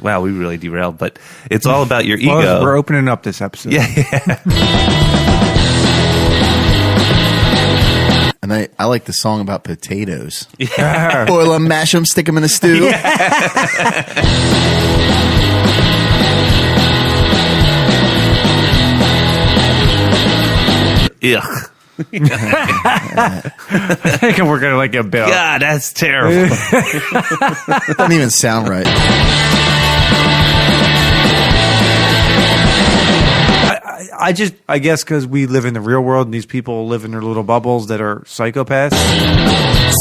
wow, we really derailed. But it's all about your ego. We're opening up this episode. Yeah. And I like the song about potatoes. Yeah. Boil them, mash them, stick them in a stew. Ugh. I think we're going to like a bit. God, that's terrible. Doesn't even sound right. I guess because we live in the real world and these people live in their little bubbles that are psychopaths.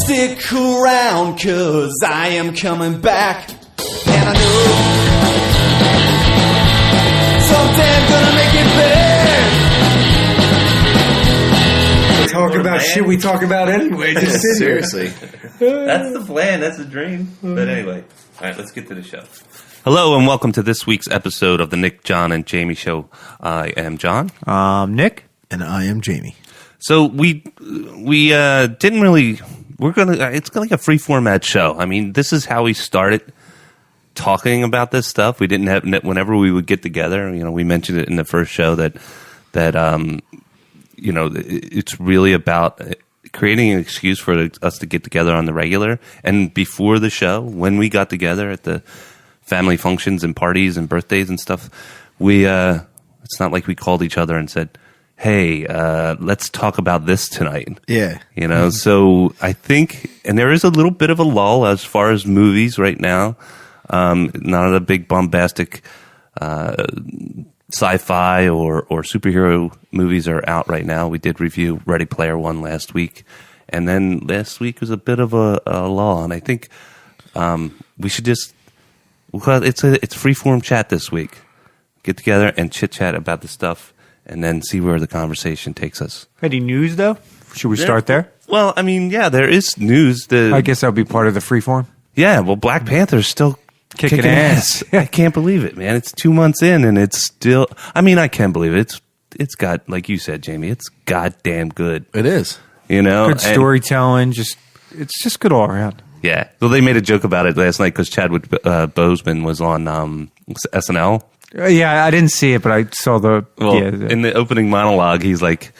Stick around, cause I am coming back. And I know someday I'm gonna make it big. Talk about shit we talk about anyway. Just sit here. Seriously. That's the plan. That's the dream. But anyway, all right, let's get to the show. Hello and welcome to this week's episode of the Nick, John, and Jamie Show. I am John. Nick. And I am Jamie. So we didn't really. It's like a free format show. I mean, this is how we started talking about this stuff. We didn't have whenever we would get together. You know, we mentioned it in the first show that you know, it's really about creating an excuse for us to get together on the regular. And before the show, when we got together at the family functions and parties and birthdays and stuff, it's not like we called each other and said, hey, let's talk about this tonight. Yeah. You know, so I think, and there is a little bit of a lull as far as movies right now. Not a big bombastic sci-fi or superhero movies are out right now. We did review Ready Player One last week. And then last week was a bit of a lull. And I think we should just, well, it's free form chat this week. Get together and chit chat about the stuff, and then see where the conversation takes us. Any news though? Should we start there? Well, I mean, yeah, there is news. I guess that would be part of the freeform. Yeah, well, Black Panther is still kicking ass. I can't believe it, man. It's 2 months in, and it's still. I mean, I can't believe it. It's got, like you said, Jamie. It's goddamn good. It is. You know, Good storytelling. It's just good all around. Yeah. Well, they made a joke about it last night because Chadwick Boseman was on SNL. Yeah, I didn't see it, but I saw in the opening monologue, he's like,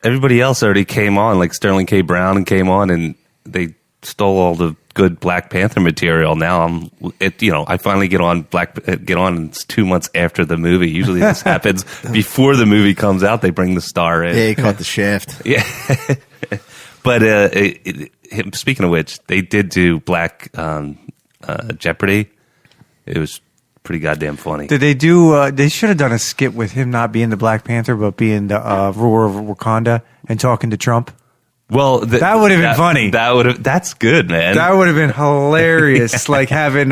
everybody else already came on, like Sterling K. Brown came on, and they stole all the good Black Panther material. Now I finally get on, and it's 2 months after the movie. Usually this happens before the movie comes out. They bring the star in. Yeah, he caught the shaft. Yeah. But speaking of which, they did do Black Jeopardy. It was pretty goddamn funny. Did they do? They should have done a skit with him not being the Black Panther, but being the ruler of Wakanda and talking to Trump. Well, that would have been funny. That's good, man. That would have been hilarious. Like having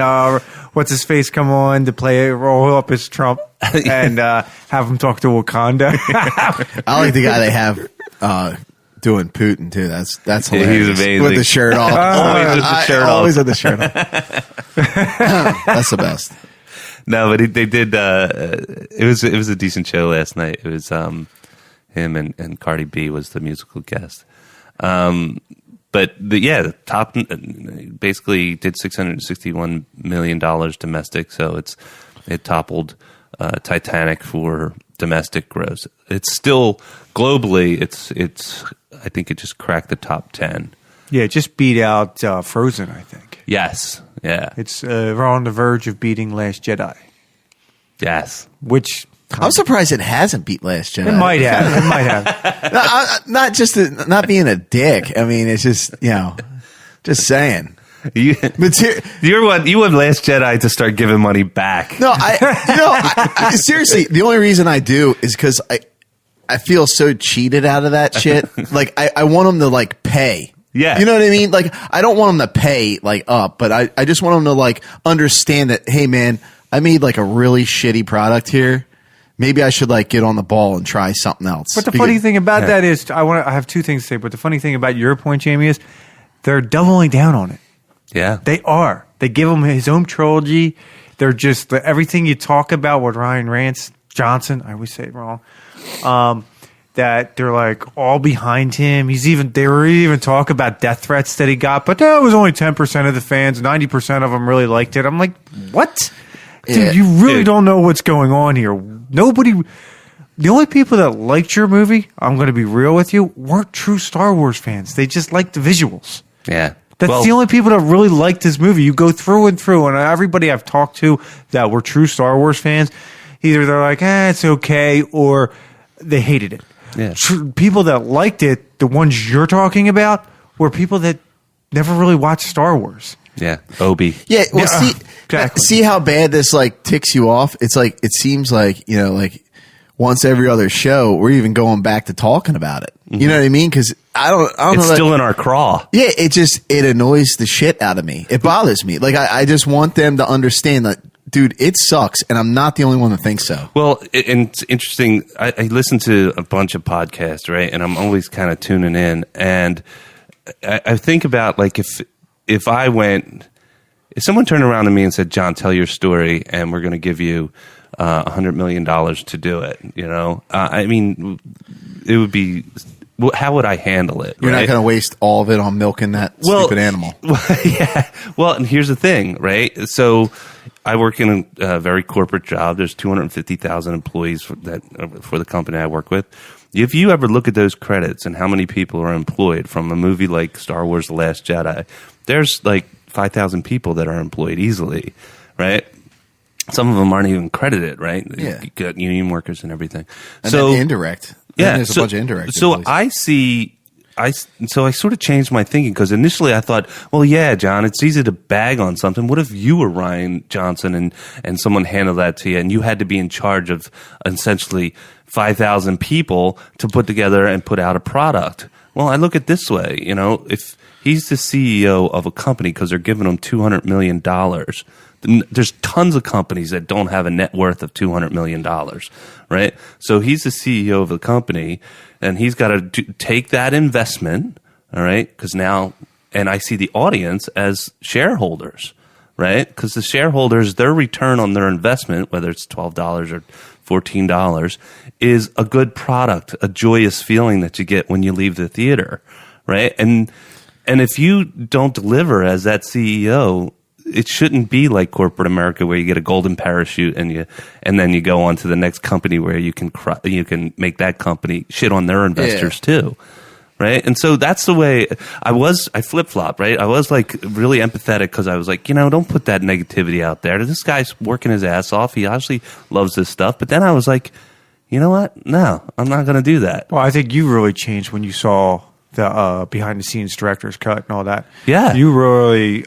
what's his face come on to roll up as Trump and have him talk to Wakanda. I like the guy they have doing Putin too. That's hilarious. He's amazing with the shirt off. Always with the shirt off. Always with the shirt off. That's the best. No, but they did. It was a decent show last night. It was him and Cardi B was the musical guest. But the top basically did $661 million domestic, so it toppled Titanic for domestic gross. It's still globally. It's I think it just cracked the top 10. Yeah, it just beat out Frozen, I think. Yes. Yeah. It's we're on the verge of beating Last Jedi. Yes. Which I'm surprised it hasn't beat Last Jedi. It might have. Not being a dick. I mean, it's just just saying. You want Last Jedi to start giving money back? No, I seriously. The only reason I do is because I feel so cheated out of that shit. Like I want them to like pay. Yeah. You know what I mean? Like, I don't want them to pay, like, up, but I just want them to, like, understand that, hey, man, I made, like, a really shitty product here. Maybe I should, like, get on the ball and try something else. But the funny thing about that is, I have two things to say, but the funny thing about your point, Jamie, is they're doubling down on it. Yeah. They are. They give him his own trilogy. They're just, everything you talk about with Ryan Johnson, I always say it wrong, that they're like all behind him. They were even talking about death threats that he got, but that was only 10% of the fans. 90% of them really liked it. I'm like, what? Dude, you really don't know what's going on here. The only people that liked your movie, I'm going to be real with you, weren't true Star Wars fans. They just liked the visuals. Yeah. That's the only people that really liked this movie. You go through and through, and everybody I've talked to that were true Star Wars fans, either they're like, it's okay, or they hated it. Yeah. People that liked it, the ones you're talking about, were people that never really watched Star Wars. Yeah, Obi. Yeah, well, exactly. See how bad this like ticks you off? It's like, it seems like, like once every other show, we're even going back to talking about it. You know what I mean? Because I don't know. It's still in our craw. Yeah, it annoys the shit out of me. It bothers me. Like, I just want them to understand that, dude, it sucks, and I'm not the only one that thinks so. Well, and it's interesting. I listen to a bunch of podcasts, right? And I'm always kind of tuning in. And I think about, like, if someone turned around to me and said, John, tell your story, and we're going to give you $100 million to do it, I mean, it would be, how would I handle it? You're right? not going to waste all of it on milking that stupid animal. Yeah. Well, and here's the thing, right? So I work in a very corporate job. There's 250,000 employees for the company I work with. If you ever look at those credits and how many people are employed from a movie like Star Wars The Last Jedi, there's like 5,000 people that are employed easily, right? Some of them aren't even credited, right? Yeah. You got union workers and everything. And so then indirect. Yeah, There's a bunch of indirect. So employees. I sort of changed my thinking, because initially I thought, well, yeah, John, it's easy to bag on something. What if you were Ryan Johnson and someone handed that to you, and you had to be in charge of essentially 5,000 people to put together and put out a product? Well, I look at it this way, if he's the CEO of a company because they're giving him $200 million, there's tons of companies that don't have a net worth of $200 million, right? So he's the CEO of the company, and he's got to take that investment, all right? Because now, and I see the audience as shareholders, right? Because the shareholders, their return on their investment, whether it's $12 or $14, is a good product, a joyous feeling that you get when you leave the theater, right? And if you don't deliver as that CEO, it shouldn't be like corporate America, where you get a golden parachute and then you go on to the next company where you can make that company shit on their investors too, right? And so that's the way I flip-flop, right? I was like really empathetic, because I was like, don't put that negativity out there. This guy's working his ass off. He obviously loves this stuff. But then I was like, you know what? No, I'm not going to do that. Well, I think you really changed when you saw the behind-the-scenes director's cut and all that. Yeah.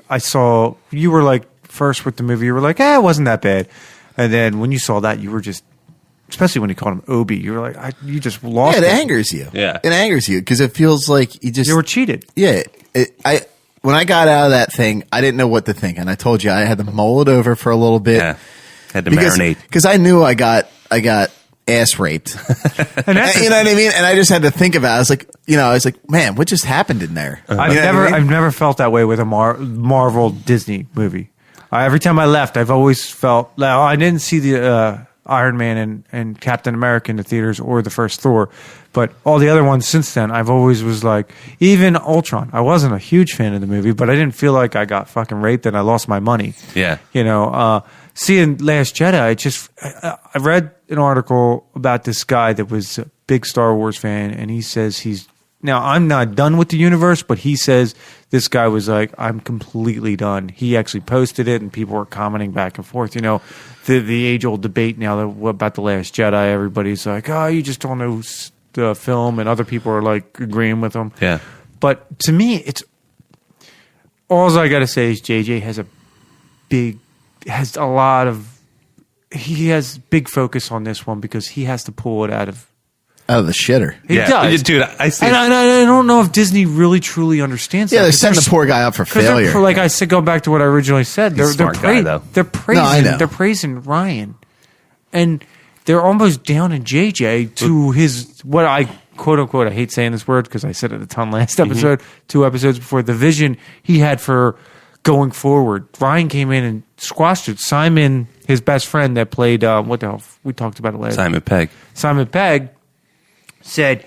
I saw you were like, first with the movie, you were like, it wasn't that bad. And then when you saw that, you were just, especially when he called him Obi, you were like, you just lost it. Yeah, it angers you. Yeah. It angers you, because it feels like you were cheated. Yeah. When I got out of that thing, I didn't know what to think. And I told you I had to mull it over for a little bit. Yeah. Had to marinate. Because I knew I got ass raped. And that's you know what I mean? And I just had to think about it. I was like, man, what just happened in there? I've never felt that way with a Marvel Disney movie. Every time I left, I've always felt, I didn't see the Iron Man and Captain America in the theaters, or the first Thor, but all the other ones since then, I've always was like, even Ultron, I wasn't a huge fan of the movie, but I didn't feel like I got fucking raped and I lost my money. Yeah. Seeing Last Jedi, I read an article about this guy that was a big Star Wars fan, and he says now I'm not done with the universe, but he says this guy was like, I'm completely done. He actually posted it, and people were commenting back and forth. The age-old debate now about The Last Jedi, everybody's like, you just don't know the film, and other people are like agreeing with him. Yeah. But to me, it's all I got to say is JJ has he has big focus on this one, because he has to pull it out of the shitter. He does. Dude, I see. And I don't know if Disney really truly understands that. Yeah, they're setting the poor guy up for failure. Like I said, go back to what I originally said. He's a smart guy, though. They're praising. No, I know. They're praising Ryan, and they're almost down in JJ to his, what I quote unquote, I hate saying this word because I said it a ton last episode, 2 episodes before, the vision he had for going forward. Ryan came in and squashed it. Simon, his best friend that played what the hell, we talked about it last. Simon Pegg. Simon Pegg said,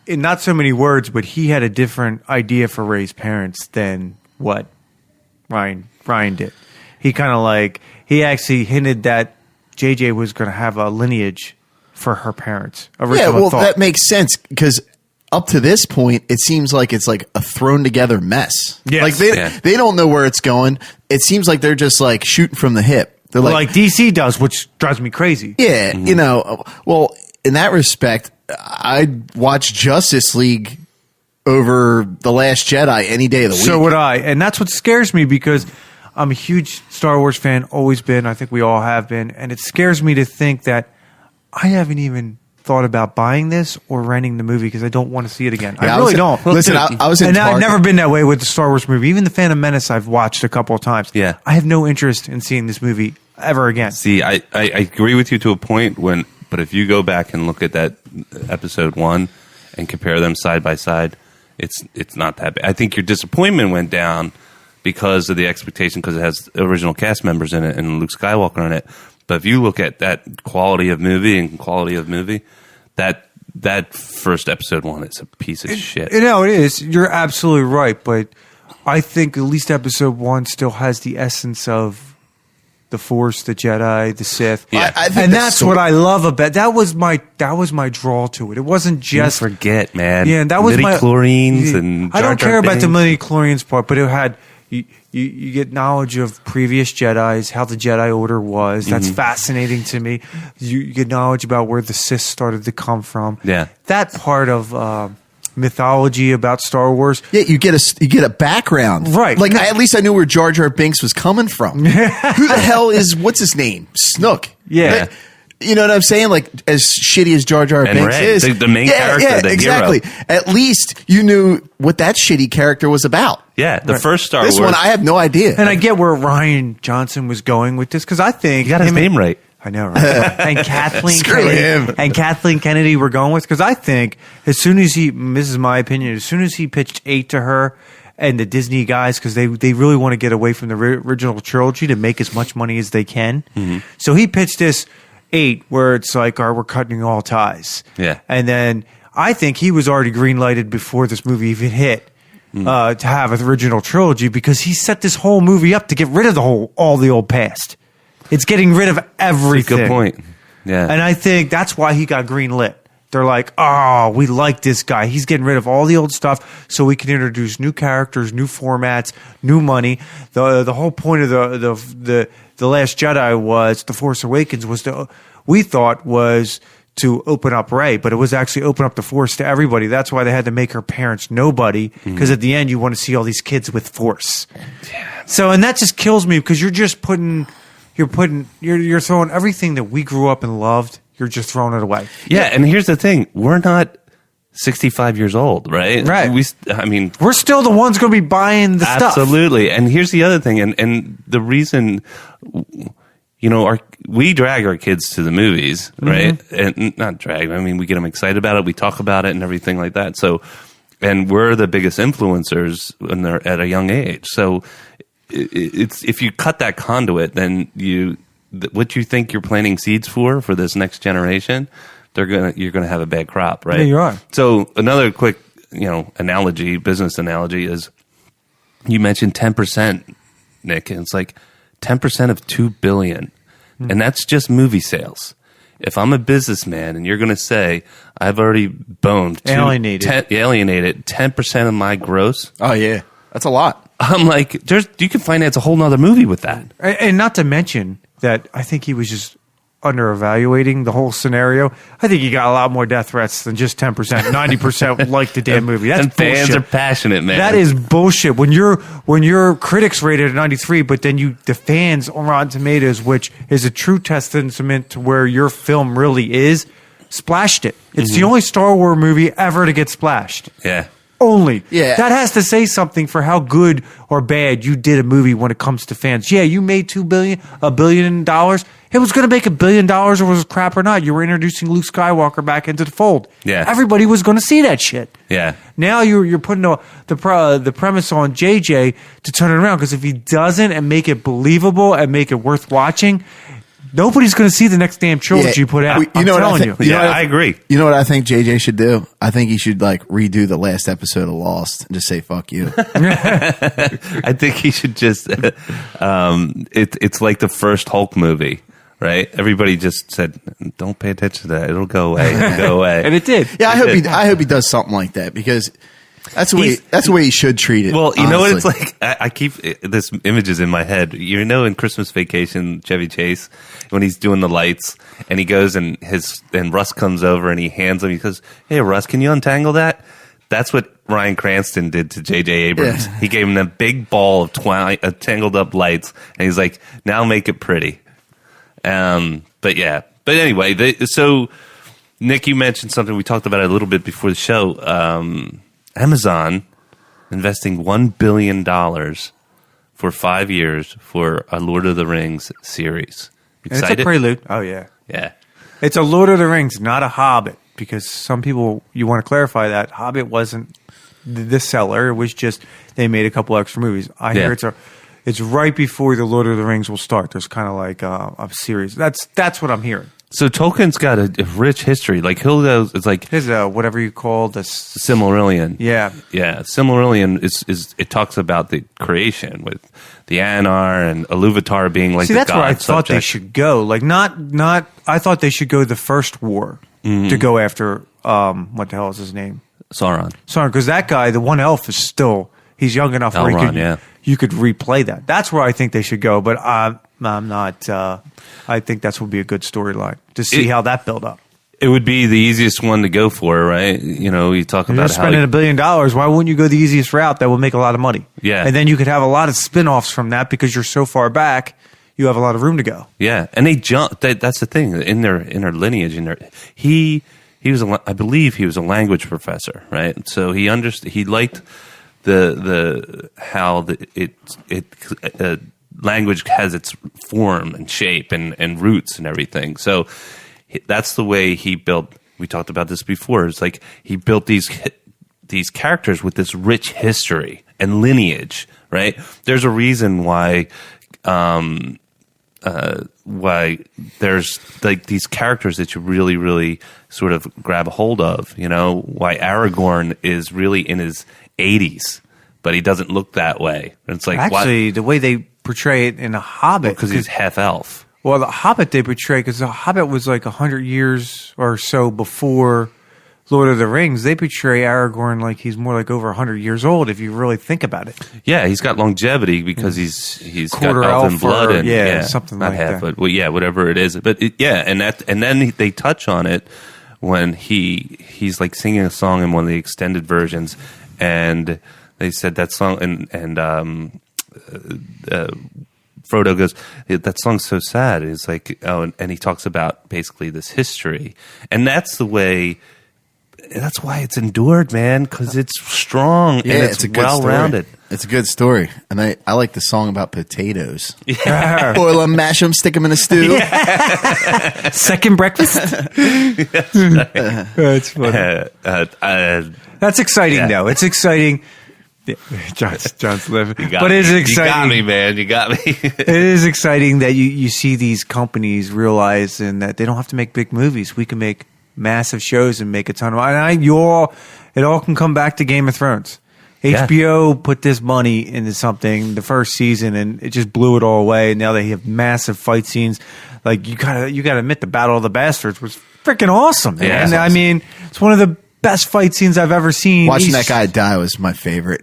in not so many words, but he had a different idea for Rey's parents than what Ryan did. He kind of he actually hinted that JJ was going to have a lineage for her parents. That makes sense because up to this point, it seems like it's like a thrown together mess. Yes. They don't know where it's going. It seems like they're just like shooting from the hip. They're like DC does, which drives me crazy. Yeah, well, in that respect, I'd watch Justice League over The Last Jedi any day of the week. So would I. And that's what scares me because I'm a huge Star Wars fan, always been. I think we all have been. And it scares me to think that I haven't even thought about buying this or renting the movie because I don't want to see it again. Yeah, I really don't. Listen, I was in and Target. I've never been that way with the Star Wars movie. Even the Phantom Menace I've watched a couple of times. Yeah. I have no interest in seeing this movie ever again. See, I agree with you to a point but if you go back and look at that episode 1 and compare them side by side, it's not that bad. I think your disappointment went down because of the expectation because it has original cast members in it and Luke Skywalker in it. But if you look at that quality of movie, that first episode 1 is a piece of shit. It is. You're absolutely right. But I think at least episode 1 still has the essence of the Force, the Jedi, the Sith. Yeah. I think and that's what I love about that was my draw to it. It wasn't just forget, man. Yeah, that was my midi-chlorians and I don't Jar Jar care about the Binks. midi-chlorians part, but it had you get knowledge of previous Jedis, how the Jedi Order was. That's fascinating to me. You get knowledge about where the Sith started to come from. Yeah. That part of mythology about Star Wars. Yeah, you get a background, Right. Like at least I knew where Jar Jar Binks was coming from. Who the hell is what's his name? Snook. Yeah. Like, you know what I'm saying? Like as shitty as Jar Jar And Binks Rey, is, the main character, the exactly. hero. At least you knew what that shitty character was about. Yeah, the first Star This Wars. one I have no idea. And I get where Ryan Johnson was going with this because I think You got his name right. I know, right? And Kathleen Screw Kennedy him. and Kathleen Kennedy were going with because I think as soon as this is my opinion, as soon as he pitched 8 to her and the Disney guys because they really want to get away from the original trilogy to make as much money as they can. So he pitched this 8 where it's like, all right, we're cutting all ties. Yeah. And then I think he was already green lighted before this movie even hit. To have an original trilogy because he set this whole movie up to get rid of all the old past. It's getting rid of everything. Good point. Yeah. And I think that's why he got green lit. They're like, oh, we like this guy. He's getting rid of all the old stuff so we can introduce new characters, new formats, new money. The whole point of the Last Jedi was The Force Awakens we thought was to open up Rey, but it was actually open up the Force to everybody. That's why they had to make her parents nobody because at the end you want to see all these kids with Force. Yeah. So, and that just kills me because you're throwing everything that we grew up and loved. You're just throwing it away. Yeah, and here's the thing: we're not 65 years old, right? Right. We're still the ones going to be buying the stuff. absolutely. And here's the other thing, and the reason, we drag our kids to the movies, right? And not drag. I mean, we get them excited about it. We talk about it and everything like that. So, and we're the biggest influencers when they're at a young age. So, it's if you cut that conduit, then what you think you're planting seeds for this next generation, you're gonna have a bad crop, right? Yeah, you are. So another quick, business analogy is you mentioned 10%, Nick, and it's like 10% of $2 billion, and that's just movie sales. If I'm a businessman and you're going to say I've already boned alienated 10% of my gross, Oh yeah, that's a lot. I'm like, you can finance a whole nother movie with that. And not to mention that I think he was just under-evaluating the whole scenario. I think he got a lot more death threats than just 10%. 90% like the damn movie. That's and fans bullshit. are passionate, man. That is bullshit. When your critics rated at 93, but then the fans on Rotten Tomatoes, which is a true testament to where your film really is, splashed it. It's the only Star Wars movie ever to get splashed. Yeah. Only. Yeah. That has to say something for how good or bad you did a movie when it comes to fans. Yeah, you made $1 billion. It was going to make $1 billion or was crap or not. You were introducing Luke Skywalker back into the fold. Yeah. Everybody was going to see that shit. Yeah. Now you're putting the premise on JJ to turn it around because if he doesn't and make it believable and make it worth watching, Nobody's going to see the next damn trilogy you put out. You know what I telling think? you. You know what I agree. You know what I think JJ should do? I think he should like redo the last episode of Lost and just say "fuck you." I think he should just. It's like the first Hulk movie, right? Everybody just said, "Don't pay attention to that; it'll go away. It'll go away." And it did. Yeah, I hope he does something like that because that's the way he should treat it. Well, you know what it's honestly. like? I keep this images in my head. You know, in Christmas Vacation, Chevy Chase, when he's doing the lights, and he goes and Russ comes over and he hands him. He goes, "Hey, Russ, can you untangle that?" That's what Ryan Cranston did to J.J. Abrams. Yeah. He gave him a big ball of tangled up lights, and he's like, "Now make it pretty." But anyway, so Nick, you mentioned something we talked about it a little bit before the show. Amazon investing $1 billion for 5 years for a Lord of the Rings series. And Excited? it's a prelude. Oh, yeah. Yeah. It's a Lord of the Rings, not a Hobbit, because some people, you want to clarify that. Hobbit wasn't the seller. It was just they made a couple extra movies. I hear it's right before the Lord of the Rings will start. There's kind of like a series. That's what I'm hearing. So Tolkien's got a rich history. Like he'll go, it's like There's whatever you call the Silmarillion. Yeah. Yeah. Silmarillion is it talks about the creation with the Anar and Iluvatar being like See, the that's god where I thought they subject. should go. Like not. I thought they should go the first war to go after. What the hell is his name? Sauron. Sorry, because that guy, the one elf, is still he's young enough where Elrond, you could replay that. That's where I think they should go. But I'm not. I think that's would be a good storyline to see how that build up. It would be the easiest one to go for, right? You know, you talk You're about how spending $1 billion. Why wouldn't you go the easiest route that will make a lot of money? Yeah. And then you could have a lot of spin-offs from that because you're so far back, you have a lot of room to go. yeah, and they jump. That's the thing in their lineage. He was I believe he was a language professor, right? So he liked the how language has its form and shape and roots and everything. So that's the way he built. We talked about this before. It's like he built these characters with this rich history and lineage, right? There's a reason why there's like these characters that you really, really sort of grab a hold of. You know, why Aragorn is really in his 80s, but he doesn't look that way. It's like Actually, the way they portray it in The Hobbit, because he's half elf. Well, The Hobbit they portray, because The Hobbit was like 100 years or so before Lord of the Rings. They portray Aragorn like he's more like over 100 years old, if you really think about it. Yeah, he's got longevity because he's Quarter got elven elf blood or- and yeah, something not like half, that. but whatever it is. But and then they touch on it when he's like singing a song in one of the extended versions, and they said that song and Frodo goes, "That song's so sad." It's like, and he talks about basically this history, and that's the way. That's why it's endured, man, because it's strong and it's a good well-rounded. story. It's a good story, and I like the song about potatoes. Yeah. Boil them, mash them, stick them in a stew. Second breakfast? That's funny. That's exciting, though. It's exciting. John's living. But it's exciting. You got me, man. You got me. It is exciting that you see these companies realizing that they don't have to make big movies. We can make massive shows and make a ton of money. And it all can come back to Game of Thrones. HBO put this money into something the first season, and it just blew it all away. Now they have massive fight scenes. Like you gotta admit, the Battle of the Bastards was freaking awesome, man. Yeah, And I mean, it's one of the best fight scenes I've ever seen. Watching that guy die was my favorite.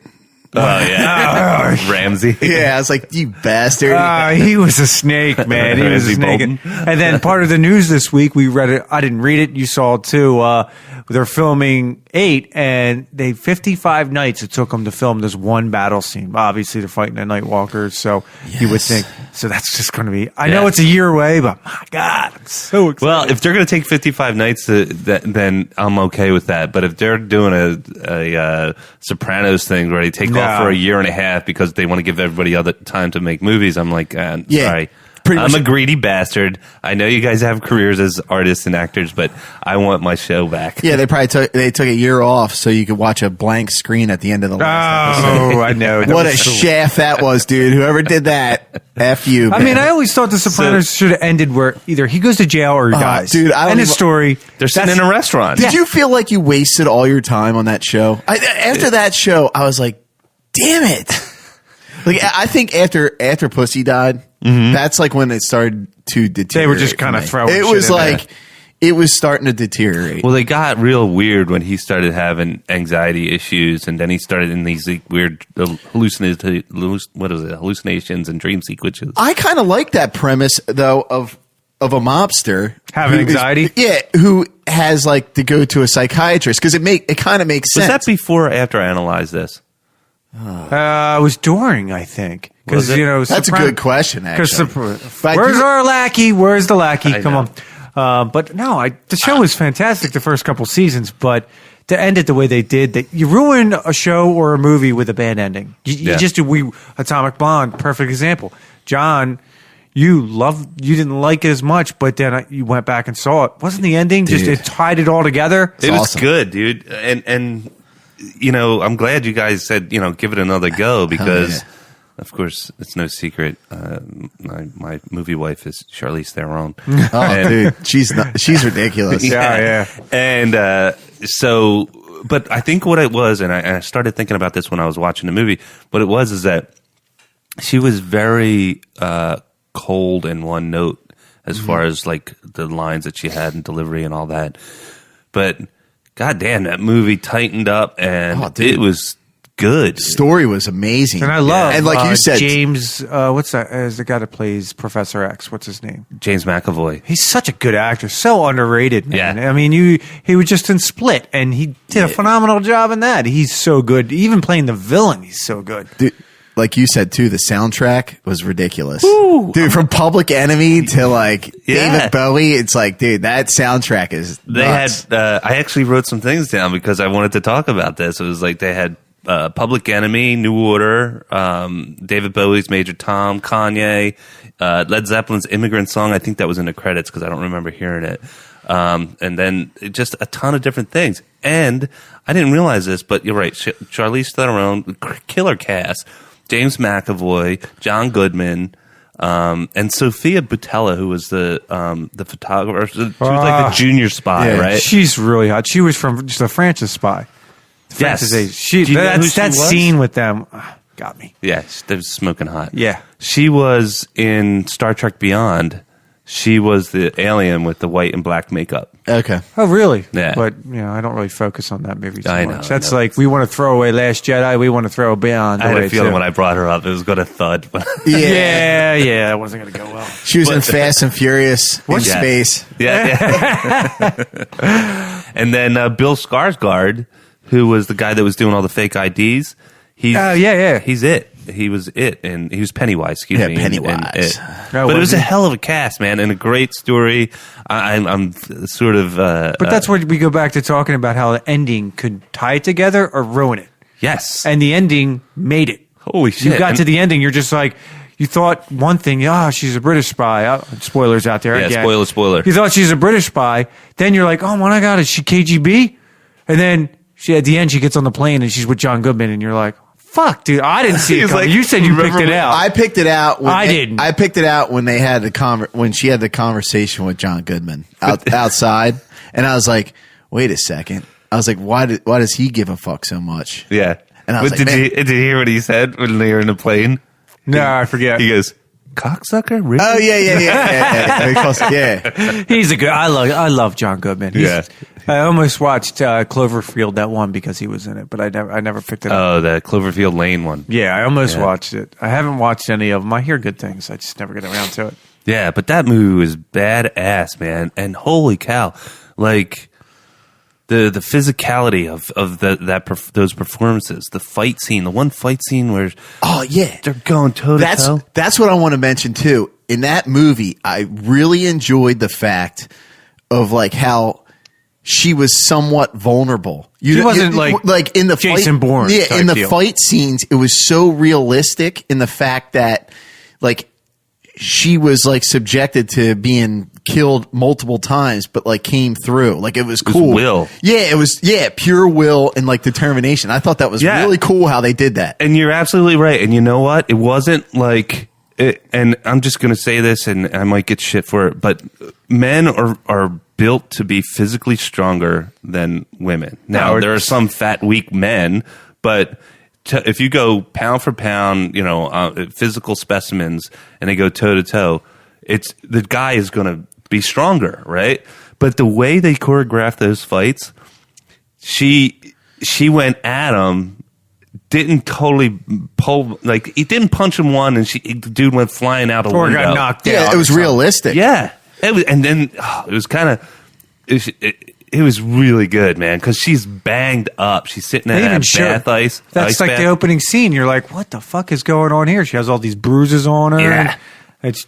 Oh yeah, Ramsey. Yeah, I was like, you bastard. He was a snake, man. He was a Ramsey snake. Bolton. And then part of the news this week, we read it. I didn't read it. You saw it too. They're filming 8, and 55 nights it took them to film this one battle scene. Obviously, they're fighting the Night Walkers, so you would think. So that's just going to be. I know it's a year away, but my God, I'm so excited. Well, if they're going to take 55 nights, then I'm okay with that. But if they're doing a Sopranos thing where they take off for a year and a half because they want to give everybody other time to make movies, I'm like, sorry. I'm a greedy bastard. I know you guys have careers as artists and actors, but I want my show back. Yeah, they probably took a year off so you could watch a blank screen at the end of the last episode. Oh, I know. What a shaft that was, dude. Whoever did that, F you, man. I mean, I always thought The Sopranos should have ended where either he goes to jail or he dies. Dude, I don't End of even- story. They're sitting in a restaurant. Did you feel like you wasted all your time on that show? After that show, I was like, damn it. Like, I think after Pussy died, that's like when it started to deteriorate. They were just kind of throwing It shit was in like, it was starting to deteriorate. Well, they got real weird when he started having anxiety issues, and then he started in these like, weird hallucinations and dream sequences. I kind of like that premise, though, of a mobster Having who is- anxiety? yeah, who has like to go to a psychiatrist because it kind of makes Was sense. that before or after I analyzed this? it was during, I think. Because, Was it? you know, That's a good question, actually. Because But I where's do- our lackey? Where's the lackey? I Come know. on. But no, the show was fantastic the first couple seasons, but to end it the way they did, that you ruin a show or a movie with a bad ending. You Yeah. just do Atomic Blonde, perfect example. John, you didn't like it as much, but then you went back and saw it. Wasn't the ending just Dude. it tied it all together? It was awesome. good, dude. And you know, I'm glad you guys said, you know, give it another go because, yeah. of course, it's no secret. My movie wife is Charlize Theron. Oh, dude, she's ridiculous. Yeah. And so, but I think what it was, and I started thinking about this when I was watching the movie, what it was is that she was very cold in one note as far as like the lines that she had and delivery and all that. But goddamn, that movie tightened up and Oh, dude. it was good. Story was amazing, And I love, and like you said, James, what's that? Is the guy that plays Professor X? What's his name? James McAvoy. He's such a good actor, so underrated, man. Yeah. I mean, he was just in Split, and he did a phenomenal job in that. He's so good. Even playing the villain, he's so good. dude, like you said too, the soundtrack was ridiculous. Dude, from Public Enemy to like Yeah. David Bowie, it's like, dude, that soundtrack is They nuts. had, I actually wrote some things down because I wanted to talk about this. It was like they had Public Enemy, New Order, David Bowie's Major Tom, Kanye, Led Zeppelin's Immigrant Song. I think that was in the credits because I don't remember hearing it. And then just a ton of different things. And I didn't realize this, but you're right. Charlize Theron, killer cast. James McAvoy, John Goodman, and Sophia Boutella, who was the photographer. She was like the junior spy, Yeah. right? She's really hot. She was from the Francis Spy. Yes. Francis, Do you know who she that was? scene with them got me. Yeah, they was smoking hot. Yeah. She was in Star Trek Beyond. She was the alien with the white and black makeup. Okay. Oh, really? Yeah. But, you know, I don't really focus on that movie so I know, much. I That's know. like, we want to throw away Last Jedi. We want to throw Beyond I had away, a feeling too. when I brought her up, it was going to thud. But Yeah, that wasn't going to go well. She was in Fast and Furious in Yeah. space. yeah. And then Bill Skarsgård, who was the guy that was doing all the fake IDs. He's, yeah. He's it. He was it, and he was Pennywise. Excuse Yeah, me. Pennywise. Oh, But it was was a he? hell of a cast, man, and a great story. I'm sort of. But that's where we go back to talking about how the ending could tie it together or ruin it. yes. And the ending made it. Holy shit! You got And- to the ending, you're just like, you thought one thing, she's a British spy. Spoilers out there Yeah, again. spoiler. You thought she's a British spy. Then you're like, oh my God, is she KGB? And then at the end, she gets on the plane and she's with John Goodman, and you're like, fuck, dude, I didn't see it He's coming. like, You said you picked it out. I picked it out. I didn't. I picked it out when they had when she had the conversation with John Goodman outside, and I was like, "Wait a second." I was like, "Why does he give a fuck so much?" Yeah. And I was But like, did you hear what he said when they were in the plane? No, I forget. He goes, "Cocksucker." Really? Oh yeah. Because, yeah. He's a good. I love John Goodman. Yeah. I almost watched Cloverfield, that one, because he was in it, but I never picked it up. Oh, the Cloverfield Lane one. Yeah, I almost Yeah. watched it. I haven't watched any of them. I hear good things. I just never get around to it. Yeah, but that movie was badass, man. And holy cow, like the physicality of those performances, the fight scene, the one fight scene where Oh yeah. they're going toe to toe. That's what I want to mention too. In that movie, I really enjoyed the fact of like how she was somewhat vulnerable. She wasn't like in the Jason fight, Bourne Yeah, type in the deal. fight scenes, it was so realistic in the fact that like she was like subjected to being killed multiple times, but like came through. Like it was cool. will. Yeah, it was pure will and like determination. I thought that was really cool how they did that. And you're absolutely right. And you know what? It wasn't like, and I'm just going to say this, and I might get shit for it, but men are built to be physically stronger than women. Now, there are some fat, weak men, but if you go pound for pound, physical specimens, and they go toe to toe, the guy is going to be stronger, right? But the way they choreographed those fights, she went at him, didn't totally pull, like he didn't punch him one, and the dude went flying out a window. Or got knocked out. Yeah, it was realistic. Yeah, it was, and then it was kind of. It was really good, man, because she's banged up. She's sitting in a bath ice. That's ice like bath. the opening scene. You're like, what the fuck is going on here? She has all these bruises on her. Yeah. It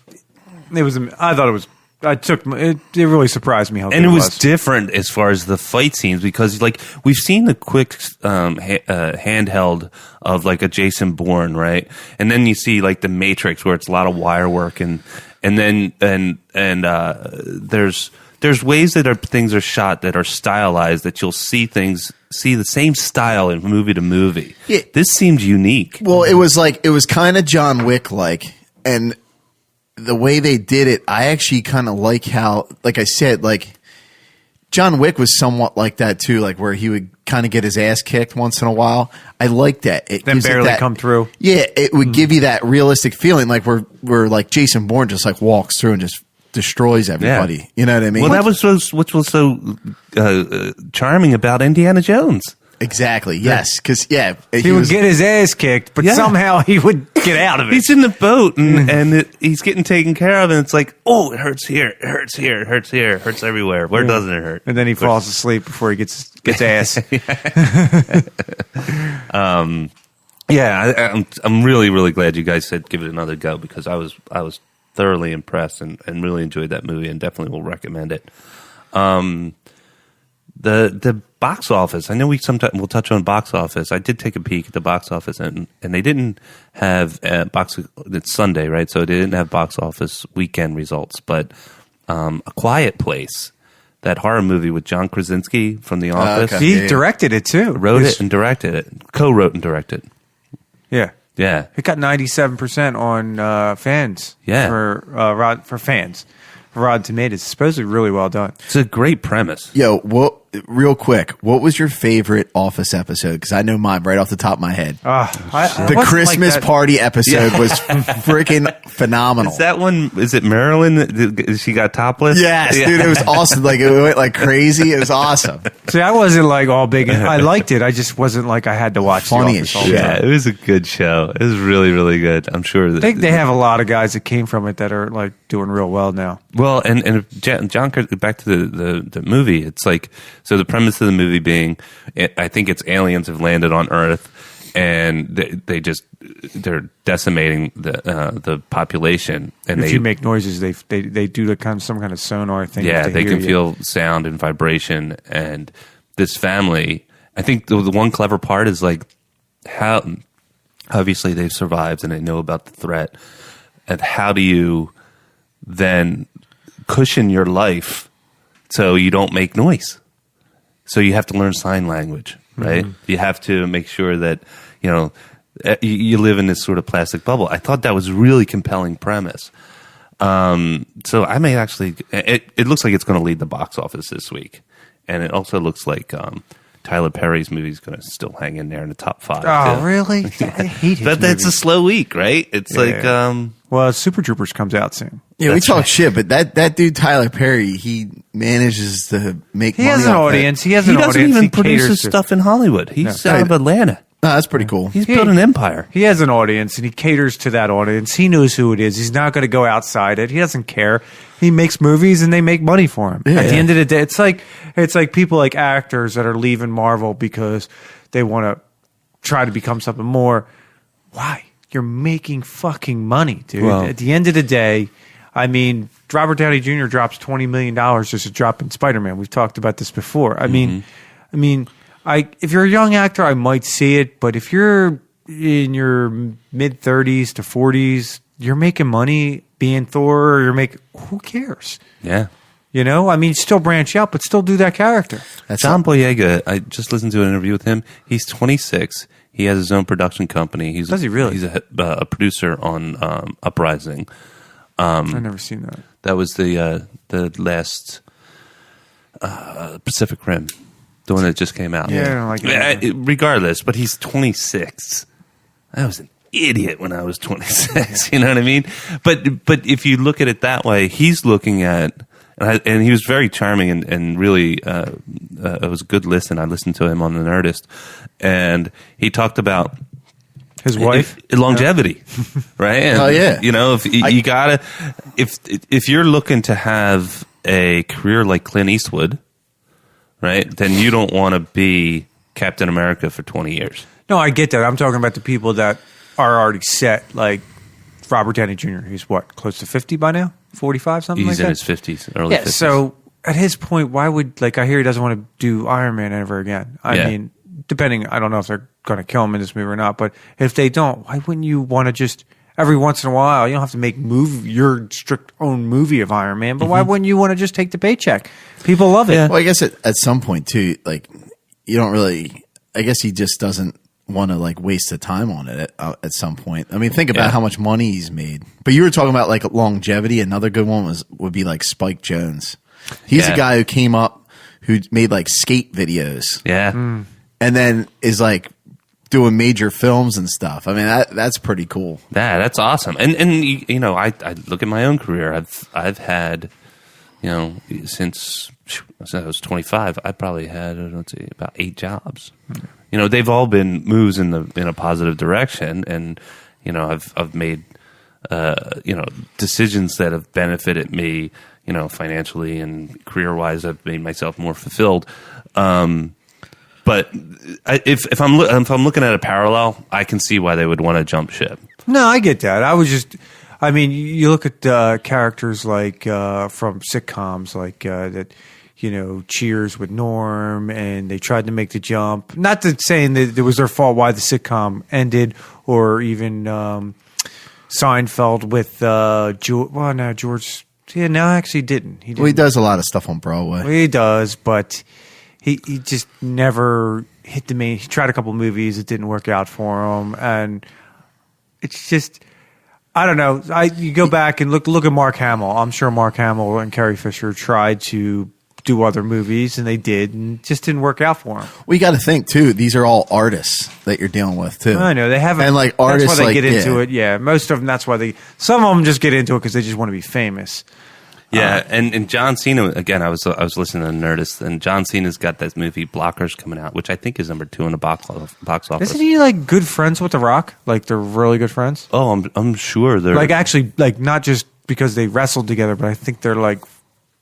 was. I thought it was. It really surprised me how. And good it was different as far as the fight scenes because, like, we've seen the quick handheld of like a Jason Bourne, right? And then you see like the Matrix where it's a lot of wire work, and then there's ways that things are shot that are stylized that you'll see the same style in movie to movie. Yeah. This seemed unique. Well, it was kind of John Wick like, and the way they did it, I actually kind of like how, like I said, like John Wick was somewhat like that too, like where he would kind of get his ass kicked once in a while. I like that. It then gives it barely that, come through. Yeah, it would give you that realistic feeling, like where like Jason Bourne just like walks through and just destroys everybody. Yeah. You know what I mean? Well, that was which was so charming about Indiana Jones. Exactly. Yes, because he would get his ass kicked, but somehow he would get out of it. He's in the boat and he's getting taken care of, and it's like, oh, it hurts here, it hurts here, it hurts here, it hurts everywhere. Where doesn't it hurt? And then he falls asleep before he gets ass. I'm really, really glad you guys said give it another go because I was thoroughly impressed and really enjoyed that movie and definitely will recommend it. The box office. I know we'll touch on box office. I did take a peek at the box office and they didn't have it's Sunday, right? So they didn't have box office weekend results, but A Quiet Place, that horror movie with John Krasinski from The Office. Okay. He directed it too. Wrote it and directed it. Co-wrote and directed. Yeah. Yeah. It got 97% on fans. Yeah. For fans. Rotten Tomatoes. It's supposedly really well done. It's a great premise. Yo, real quick, what was your favorite Office episode? Because I know mine right off the top of my head. The Christmas party episode was freaking phenomenal. Is that one? Is it Marilyn? She got topless? Yes, dude, it was awesome. Like it went like crazy. It was awesome. See, I wasn't like all big. I liked it. I just wasn't like I had to watch Funny The as Office all the shit. time. Yeah, it was a good show. It was really, really good. I'm sure. I think they have a lot of guys that came from it that are like doing real well now. Well, and John, back to the movie. It's like, so the premise of the movie being, I think it's aliens have landed on Earth, and they're decimating the population. And if you make noises, they do some kind of sonar thing. Yeah, to they hear can you. feel sound and vibration. And this family, I think the one clever part is like how obviously they've survived and they know about the threat. And how do you then cushion your life so you don't make noise? So you have to learn sign language, right? Mm-hmm. You have to make sure that, you live in this sort of plastic bubble. I thought that was a really compelling premise. So I may actually, it looks like it's going to lead the box office this week. And it also looks like Tyler Perry's movie is going to still hang in there in the top 5. Oh, too. really? I hate his But that's a movies. slow week, right? It's like, well, Super Troopers comes out soon. Yeah, we talk shit, but that dude Tyler Perry, he manages to make He money has an off that. audience. He has he an doesn't audience. even He produce caters his to. stuff in Hollywood. He's out of Atlanta. No, that's pretty cool. He's built an empire. He has an audience, and he caters to that audience. He knows who it is. He's not going to go outside it. He doesn't care. He makes movies, and they make money for him. At the end of the day, it's like people like actors that are leaving Marvel because they want to try to become something more. Why? You're making fucking money, dude. Well, at the end of the day, I mean, Robert Downey Jr. drops $20 million just to drop in Spider-Man. We've talked about this before. I mean, if you're a young actor, I might see it, but if you're in your mid 30s to 40s, you're making money being Thor or you're making, who cares? Yeah. You know, I mean, still branch out, but still do that character. John Boyega, I just listened to an interview with him. He's 26. He has his own production company. Does he really? He's a producer on Uprising. I've never seen that. That was the last Pacific Rim, the one that just came out. Yeah, I don't like it. Regardless, but he's 26. I was an idiot when I was 26. You know what I mean? But if you look at it that way, he's looking at, and he was very charming and really it was a good listen. I listened to him on The Nerdist, and he talked about his wife longevity, right? And, oh yeah, you know, if you gotta, if you're looking to have a career like Clint Eastwood, right, then you don't want to be Captain America for 20 years. No, I get that. I'm talking about the people that are already set, like Robert Downey Jr. He's what, close to 50 by now? 45, something like that? He's in his 50s, early 50s. So at his point, why would, like, I hear he doesn't want to do Iron Man ever again. I mean, depending, I don't know if they're going to kill him in this movie or not, but if they don't, why wouldn't you want to just, every once in a while, you don't have to make your strict own movie of Iron Man, but why wouldn't you want to just take the paycheck? People love it. Well, I guess at some point too, like, you don't really, I guess he just doesn't want to like waste the time on it at some point. I mean, think about how much money he's made. But you were talking about like longevity. Another good one would be like Spike Jonze. He's a guy who came up who made like skate videos. Yeah. And then is like doing major films and stuff. I mean, that's pretty cool. Yeah, that's awesome. And you know, I look at my own career. I've had, you know, since I was 25, I probably had, let's see, about 8 jobs. You know, they've all been moves in a positive direction, and you know, I've made you know, decisions that have benefited me, you know, financially and career wise. I've made myself more fulfilled. But if I'm looking at a parallel, I can see why they would want to jump ship. No, I get that. I mean, you look at characters like from sitcoms, like that, you know, Cheers with Norm, and they tried to make the jump. Not that saying that it was their fault why the sitcom ended, or even Seinfeld with George. Well, no, George. Yeah, no, actually didn't. Well, he does a lot of stuff on Broadway. Well, he does, but he just never hit the main. He tried a couple movies, it didn't work out for him, and it's just, I don't know. You go back and look at Mark Hamill. I'm sure Mark Hamill and Carrie Fisher tried to do other movies, and they did, and it just didn't work out for them. We got to think too. These are all artists that you're dealing with too. I know they haven't, and like artists, that's why they like, get into it. Yeah, most of them. That's why some of them just get into it because they just want to be famous. Yeah, and John Cena, again, I was listening to Nerdist, and John Cena's got that movie Blockers coming out, which I think is number 2 in the box office. Isn't he like good friends with The Rock? Like they're really good friends? Oh, I'm sure they're like actually like not just because they wrestled together, but I think they're like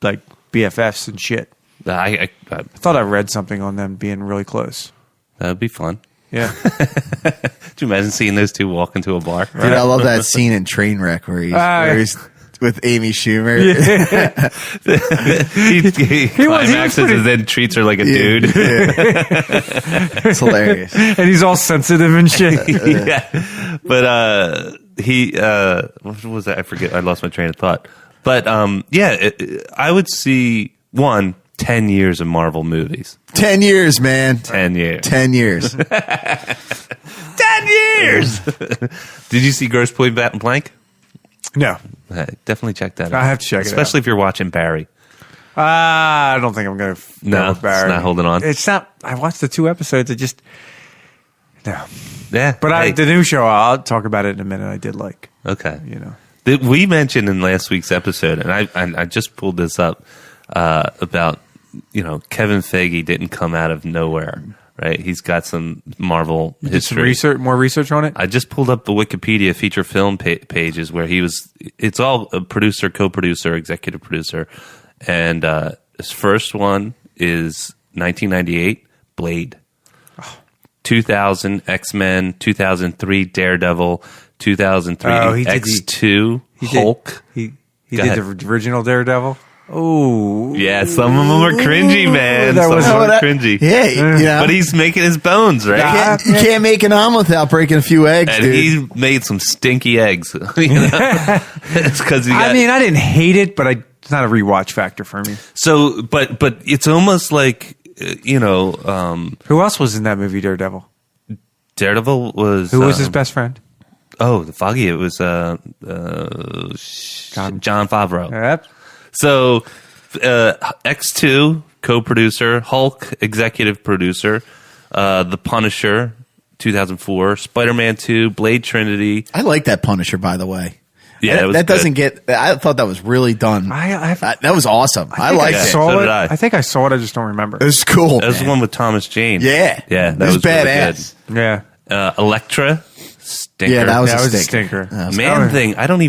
BFFs and shit. I thought I read something on them being really close. That would be fun. Yeah. Could you imagine seeing those two walk into a bar? Dude, I love that scene in Trainwreck where he's with Amy Schumer. Yeah. he climaxes and then treats her like a dude. It's hilarious. And he's all sensitive and shit. Yeah. But what was that? I forget. I lost my train of thought. But I would see 10 years of Marvel movies. 10 years, man. 10 years. 10 years. 10 years! Did you see Grosse Pointe Blank? No. Definitely check that out. I have to check it out. Especially if you're watching Barry. I don't think I'm going to No, with Barry. it's not holding on. It's not. I watched the 2 episodes. It just... No. Yeah. But the new show, I'll talk about it in a minute, I did like. Okay. You know. That we mentioned in last week's episode, and I just pulled this up, about, you know, Kevin Feige didn't come out of nowhere, right? He's got some Marvel history. More research on it? I just pulled up the Wikipedia feature film pages where it's all a producer, co-producer, executive producer. And his first one is 1998, Blade. 2000, X-Men. 2003, Daredevil. 2003, X2, Hulk. He did the original Daredevil? Oh, Yeah, some of them are cringy, man. That Some was- of them Oh, are that- cringy. Yeah, you know. But he's making his bones, right? You can't make an omelet without breaking a few eggs, And dude. he made some stinky eggs. You know? It's because he got. I mean, I didn't hate it, but it's not a rewatch factor for me. So, but it's almost like Who else was in that movie, Daredevil? Daredevil was. Who was his best friend? Oh, the Foggy. It was John Favreau. Yep. So, X2 co-producer, Hulk executive producer, The Punisher 2004, Spider-Man 2, Blade Trinity. I like that Punisher, by the way. Yeah, that, it was that doesn't good. get. I thought that was really done. That was awesome. I liked I it. saw- Saw So it. did I. I think I saw it. I just don't remember. It was cool. That was the man. one with Thomas Jane. Yeah, Yeah, that it was was really badass. Yeah, Elektra, stinker. Yeah, that was that a was a stinker. stinker. Man Thing. I didn't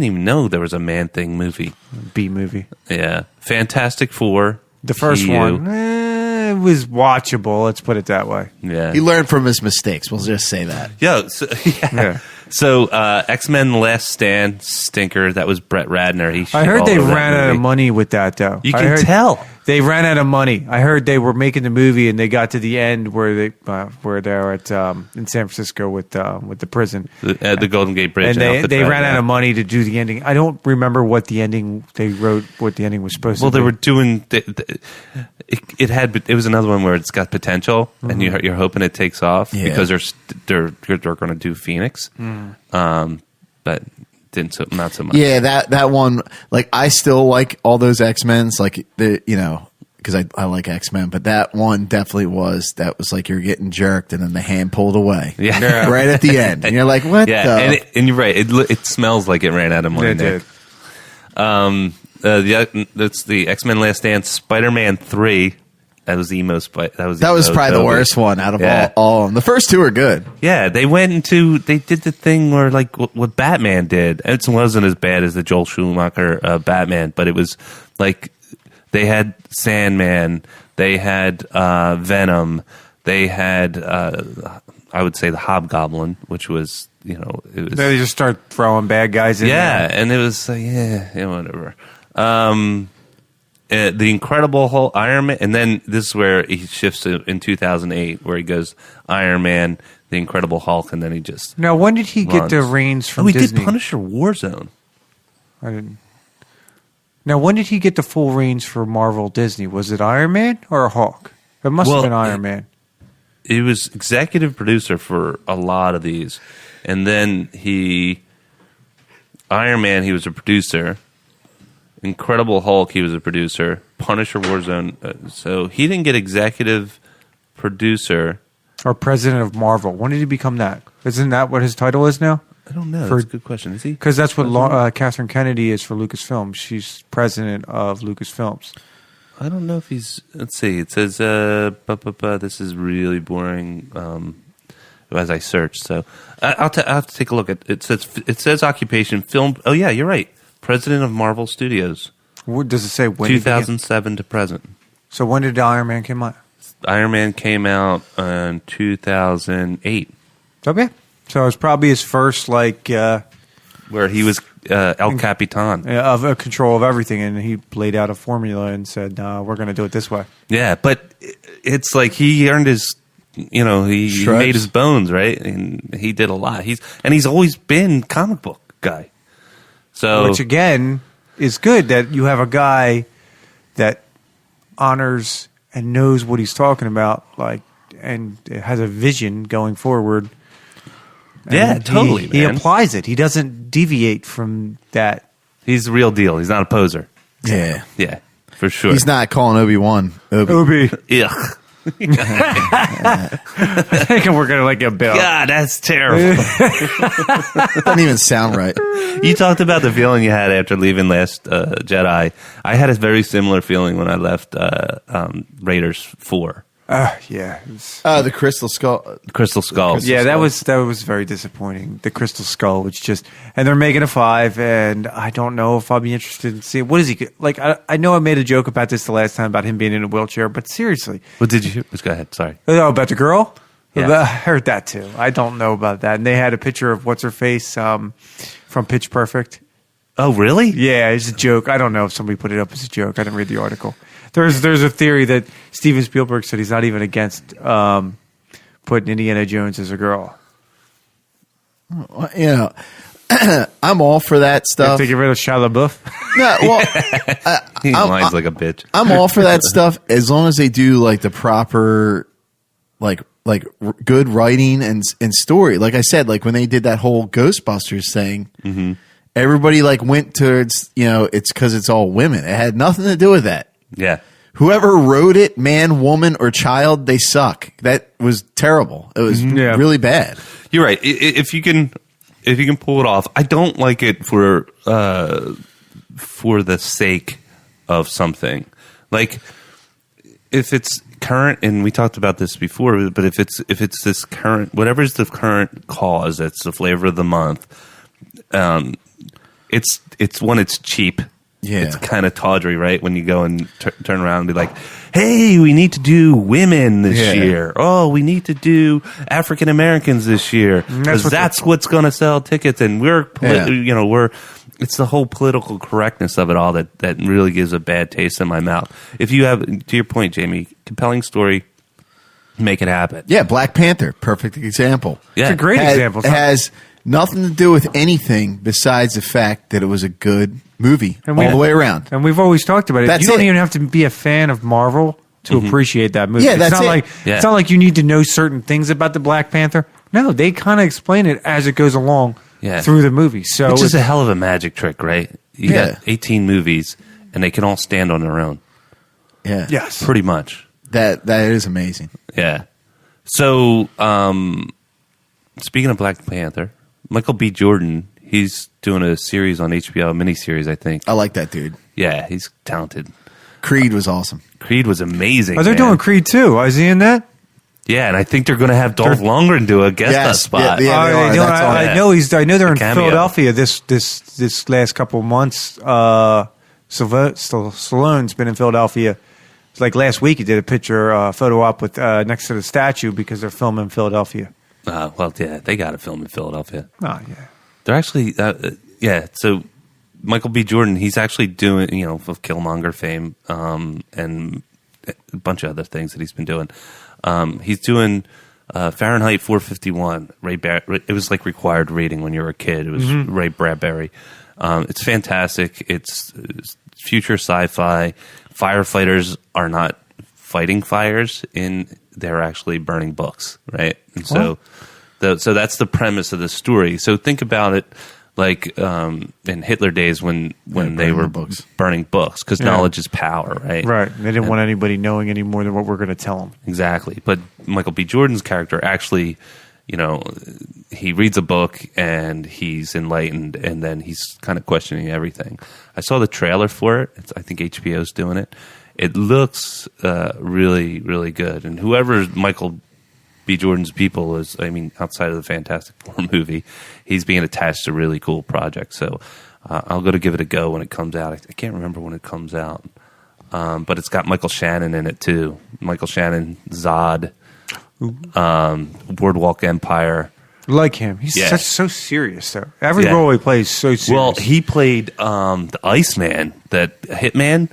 even know there was a Man Thing movie. B movie. Yeah, Fantastic Four. The first PU. one it was watchable. Let's put it that way. Yeah, He learned from his mistakes. We'll just say that. Yeah. So X-Men: The Last Stand, stinker. That was Brett Radner. He I shit heard all they over that ran out of movie. money with that, though. You I can heard tell. they ran out of money. I heard they were making the movie and they got to the end where they're at in San Francisco with the prison, At the Golden Gate Bridge. and off the they track, ran yeah. out of money to do the ending. I don't remember what the ending they wrote. What the ending was supposed Well, to they be. were doing. It was another one where it's got potential, and you're hoping it takes off Yeah. because they're going to do Phoenix, but not so much. Yeah, that one. Like, I still like all those X-Men's. Like, because I like X-Men, but that one definitely was. That was like you're getting jerked, and then the hand pulled away. Yeah. right at the end, and you're like, "What Yeah, the?" and you're right. It smells like it ran out of money. They Nick. did. That's the X-Men: Last Stand, Spider-Man 3. That was the emo. That was probably the worst one out of all of them. The first two are good. Yeah, they did the thing where like what Batman did. It wasn't as bad as the Joel Schumacher Batman, but it was like they had Sandman, they had Venom, they had I would say the Hobgoblin, which was it was They just start throwing bad guys in. yeah, there. and it was whatever. The Incredible Hulk, Iron Man, and then this is where he shifts in 2008, where he goes Iron Man, the Incredible Hulk, and then he just Now, when did he get the runs. reins from he Disney? did Punisher Warzone. I didn't. Now, when did he get the full reins for Marvel Disney? Was it Iron Man or Hulk? It must Well, have been Iron Man. He was executive producer for a lot of these, and then Iron Man, he was a producer. Incredible Hulk, he was a producer. Punisher Warzone, so he didn't get executive producer. Or president of Marvel. When did he become that? Isn't that what his title is now? I don't know. For- That's a good question. Is he? Because that's what Catherine Kennedy is for Lucasfilm. She's president of Lucasfilms. I don't know if he's. Let's see. It says, this is really boring. As I search, so I'll have to take a look at it. It says occupation film. Oh yeah, you're right. President of Marvel Studios, What does it say? When did he get- 2007 to present. So when did Iron Man come out? Iron Man came out in 2008, Okay. So it was probably his first where he was El Capitan. of control of everything, and he laid out a formula and said, "We're going to do it this way." Yeah, but it's like he earned his. He Stripes. made his bones, right? And he did a lot. He's always been comic book guy. So Which again is good that you have a guy that honors and knows what he's talking about, and has a vision going forward. Yeah, And totally, He man. applies it. He doesn't deviate from that. he's the real deal. He's not a poser. Yeah, Yeah, for sure. he's not calling Obi-Wan Obi. Obi, Ugh. I think we're gonna get Bill. God, that's terrible. Doesn't even sound right. You talked about the feeling you had after leaving Last Jedi. I had a very similar feeling when I left Raiders 4. Yeah, The Crystal Skull. Crystal Skull. yeah. That was very disappointing. The Crystal Skull, which and they're making a 5, and I don't know if I'll be interested in seeing what is he like. I know I made a joke about this the last time about him being in a wheelchair, but seriously, What did you? Let's go ahead. Sorry. oh, about the girl. Yeah. I heard that too. I don't know about that. And they had a picture of what's her face from Pitch Perfect. Oh, really? Yeah, it's a joke. I don't know if somebody put it up as a joke. I didn't read the article. There's a theory that Steven Spielberg said he's not even against putting Indiana Jones as a girl. You know, I'm all for that stuff. To get rid of Shia LaBeouf. No, well, He whines like a bitch. I'm all for that stuff as long as they do like the proper, like good writing and story. Like I said, like when they did that whole Ghostbusters thing, everybody like went towards, you know, it's because it's all women. It had nothing to do with that. Yeah. Whoever wrote it, man, woman, or child, they suck. That was terrible. It was really bad. You're right. If you can pull it off, I don't like it for the sake of something. Like if it's current, and we talked about this before, but if it's this current, whatever's the current cause, that's the flavor of the month. It's when it's cheap. Yeah. It's kind of tawdry, right? When you go and turn around and be like, hey, we need to do women this year. Oh, we need to do African Americans this year. Because that's what's going to sell tickets. And it's the whole political correctness of it all that really gives a bad taste in my mouth. If you have, to your point, Jamie, compelling story, make it happen. Yeah, Black Panther, perfect example. Yeah. It's a great example. It has nothing to do with anything besides the fact that it was a good movie all the way around. And we've always talked about it. That's you don't it. even have to be a fan of Marvel to appreciate that movie. Yeah, that's it's not it. like it's not like you need to know certain things about the Black Panther. No, they kind of explain it as it goes along through the movie. So Which is a hell of a magic trick, right? You got 18 movies, and they can all stand on their own. Yeah. Yes. Pretty much. That is amazing. Yeah. So, speaking of Black Panther, Michael B. Jordan, he's doing a series on HBO, a miniseries, I think. I like that dude. Yeah, he's talented. Creed was awesome. Creed was amazing. Oh, they're doing Creed too. Is he in that? Yeah, and I think they're going to have Dolph Lundgren do a guest spot. Yeah, they are. That's all. I know I know they're in cameo. Philadelphia this last couple of months. Stallone's been in Philadelphia. It's like last week he did a photo op with next to the statue because they're filming in Philadelphia. Well, yeah, they got to film in Philadelphia. Oh yeah. They're actually, so Michael B. Jordan, he's actually doing, of Killmonger fame and a bunch of other things that he's been doing. He's doing Fahrenheit 451. It was like required reading when you were a kid. It was Ray Bradbury. It's fantastic. It's future sci-fi. Firefighters are not fighting fires they're actually burning books, right? And so that's the premise of the story. So think about it like in Hitler days when they were burning books, because knowledge is power, right? Right. They didn't want anybody knowing any more than what we're going to tell them. Exactly. But Michael B. Jordan's character actually, he reads a book and he's enlightened, and then he's kind of questioning everything. I saw the trailer for it. I think HBO's doing it. It looks really, really good. And whoever Michael B. Jordan's people is, outside of the Fantastic Four movie, he's being attached to really cool projects. So I'll go to give it a go when it comes out. I can't remember when it comes out. But it's got Michael Shannon in it, too. Michael Shannon, Zod, Boardwalk Empire. Like him. He's so serious, though. Every role he plays is so serious. Well, he played the Iceman, that hitman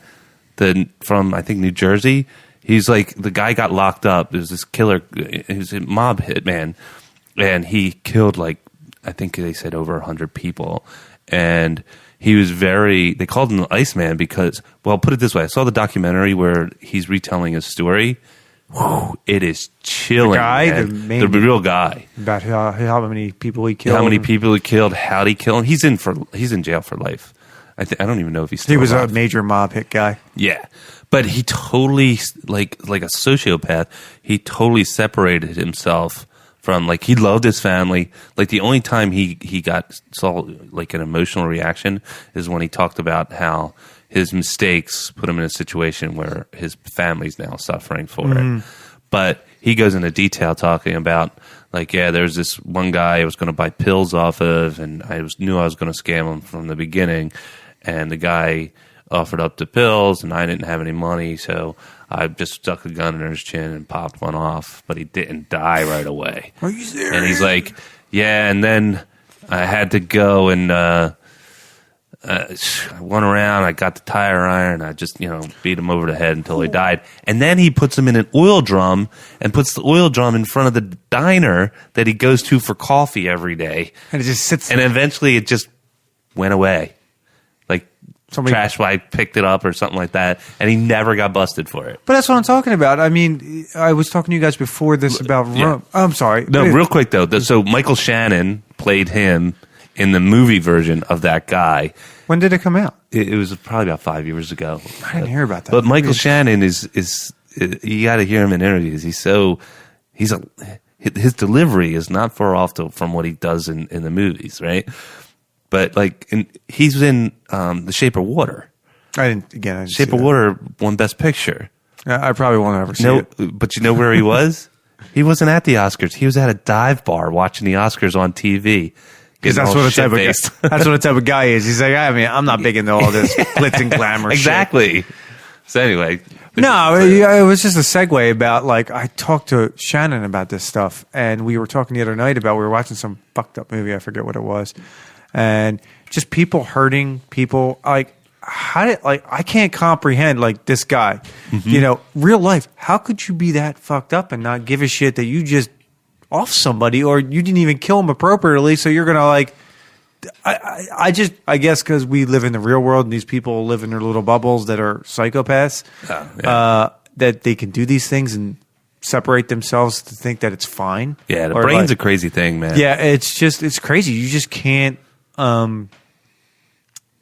from, I think, New Jersey. He's like, the guy got locked up. There's this killer. He was a mob hitman, and he killed, I think they said over 100 people. And he was they called him the Iceman because, well, put it this way. I saw the documentary where he's retelling his story. Whew, it is chilling. The guy? The real guy. About how many people he killed. How many people he killed, how'd he kill him. He's in jail for life. I don't even know if he's still He was alive. a major mob hit guy. Yeah. But he totally, like a sociopath, he totally separated himself from, he loved his family. The only time he saw an emotional reaction is when he talked about how his mistakes put him in a situation where his family's now suffering for it. But he goes into detail talking about, there's this one guy I was going to buy pills off of, and knew I was going to scam him from the beginning. And the guy offered up the pills, and I didn't have any money, so I just stuck a gun in his chin and popped one off, but he didn't die right away. Are you serious? And he's like, yeah, and then I had to go and I went around, I got the tire iron, I just, beat him over the head until he died. And then he puts him in an oil drum and puts the oil drum in front of the diner that he goes to for coffee every day. And it just sits And eventually it just went away. Like Somebody- trash wipe picked it up or something like that. And he never got busted for it. But that's what I'm talking about. I mean, I was talking to you guys before this about Yeah. Rome. I'm sorry. No, real quick though. So Michael Shannon played him in the movie version of that guy. When did it come out? It was probably about 5 years ago. I didn't hear about that. But Michael Shannon is you got to hear him in interviews. His delivery is not far off from what he does in the movies, right? But he's in The Shape of Water. I didn't see Shape of that. Water won Best Picture. I probably won't ever see No, it. but you know where he was? He wasn't at the Oscars. He was at a dive bar watching the Oscars on TV. Because that's what a type of guy is. He's like, I mean, I'm not big into all this glitz and glamour shit. Exactly. So anyway. No, it was just a segue about, I talked to Shannon about this stuff, and we were talking the other night about, we were watching some fucked up movie, I forget what it was, and just people hurting people, I can't comprehend, this guy, real life, how could you be that fucked up and not give a shit that you just off somebody, or you didn't even kill him appropriately, so you're gonna I guess because we live in the real world and these people live in their little bubbles that are psychopaths, that they can do these things and separate themselves to think that it's fine. Yeah, the brain's a crazy thing, man. Yeah, it's crazy. You just can't